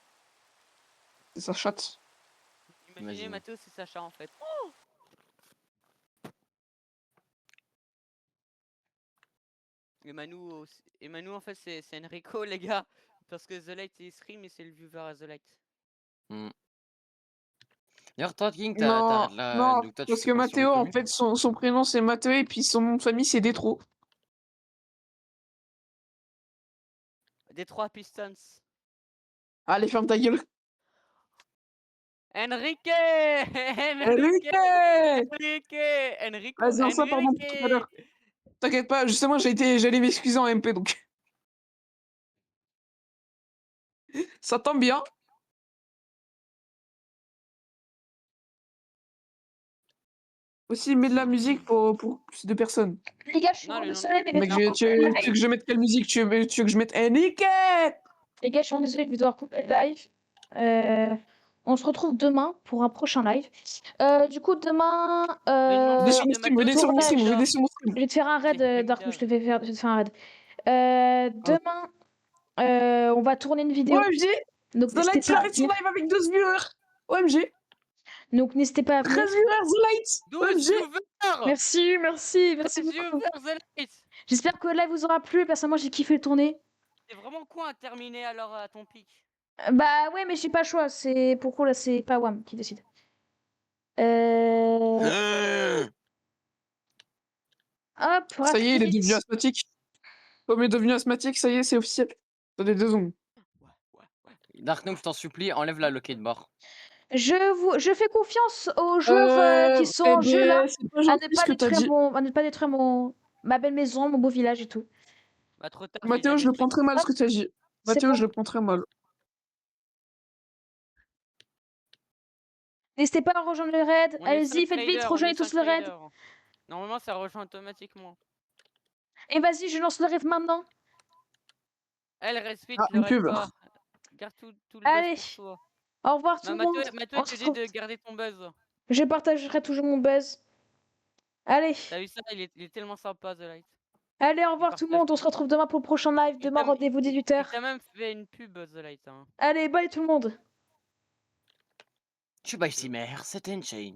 C'est sa chatte. Imaginez, Imagine. Mathéo, c'est Sacha en fait. Et Manu en fait c'est Enrico les gars. Parce que The Light il stream mais c'est le viewer à The Light. D'ailleurs, toi, King, Non, non, donc, toi, tu parce fais que quoi sur les Mathéo, en communes fait, son prénom c'est Mathéo et puis son nom de famille c'est Détro. Des 3 Pistons. Allez, ferme ta gueule. Enrique Enrique. Enrico Vas-y, on s'en parle tout à l'heure. T'inquiète pas, justement, j'allais m'excuser en MP donc. Ça tombe bien. Aussi, mets de la musique pour plus de personnes. Les gars, je suis Non, vraiment le nom- désolée, mais Mec, tu veux que je mette quelle musique? Tu veux que je mette Enrique? les gars, je suis vraiment désolée, je vais devoir couper le live. On se retrouve demain pour un prochain live. Du coup, demain, nom Venez de sur mon stream, venez sur mon stream, tournage. venez sur mon stream. je vais te faire un raid, C'est Dark, Kingdom. je vais te faire un raid. Demain, on va tourner une vidéo. OMG! Donc, The n'hésitez Light, il pas à arrête son venir. live avec 12 viewers! OMG! Donc, n'hésitez pas à 13 venir. viewers, The Light! 12 OMG! viewers. Merci, merci, merci 12 beaucoup. viewers The Light. J'espère que le live vous aura plu. Personnellement, j'ai kiffé le tourner. C'est vraiment quoi à terminer alors à ton pic? Bah ouais, mais j'ai pas le choix. C'est pourquoi là, c'est pas WAM qui décide. Hop, Ça y est, il est devenu rapide. asthmatique. Comme il est devenu asthmatique, ça y est, c'est officiel. Attendez 2 secondes. Darknoom, je t'en supplie, enlève la locate bar. Je fais confiance aux joueurs qui sont Eh en jeu là, ben, c'est pas à ne gentil ce pas que t'as détruire dit. à ne pas détruire ma belle maison, mon beau village et tout. Bah trop tard, j'ai Mathéo, déjà je le détruit. prends très mal ce que t'as dit. C'est Mathéo, bon. je le prends très mal. N'hésitez pas à rejoindre le raid. On est Allez-y, 5 faites vite, raiders, on rejoignez est tous 5 le raid. raiders. Normalement, ça rejoint automatiquement. Et vas-y, je lance le raid maintenant. Elle reste vite, Ah, le une raid pub. pas. Garde tout le Allez, buzz pour toi. au revoir tout Bah, le monde. Mathieu, On il se te dit retrouve. de garder ton buzz. Je partagerai toujours mon buzz. Allez, T'as vu ça? Il est tellement sympa, The Light. allez, au Il revoir tout le partage monde. On se tout. retrouve demain pour le prochain live. Il Demain, t'a rendez-vous il 18h. t'a même fait une pub, The Light. Hein. Allez, bye tout le monde. Tu by Simmer, c'était une chain.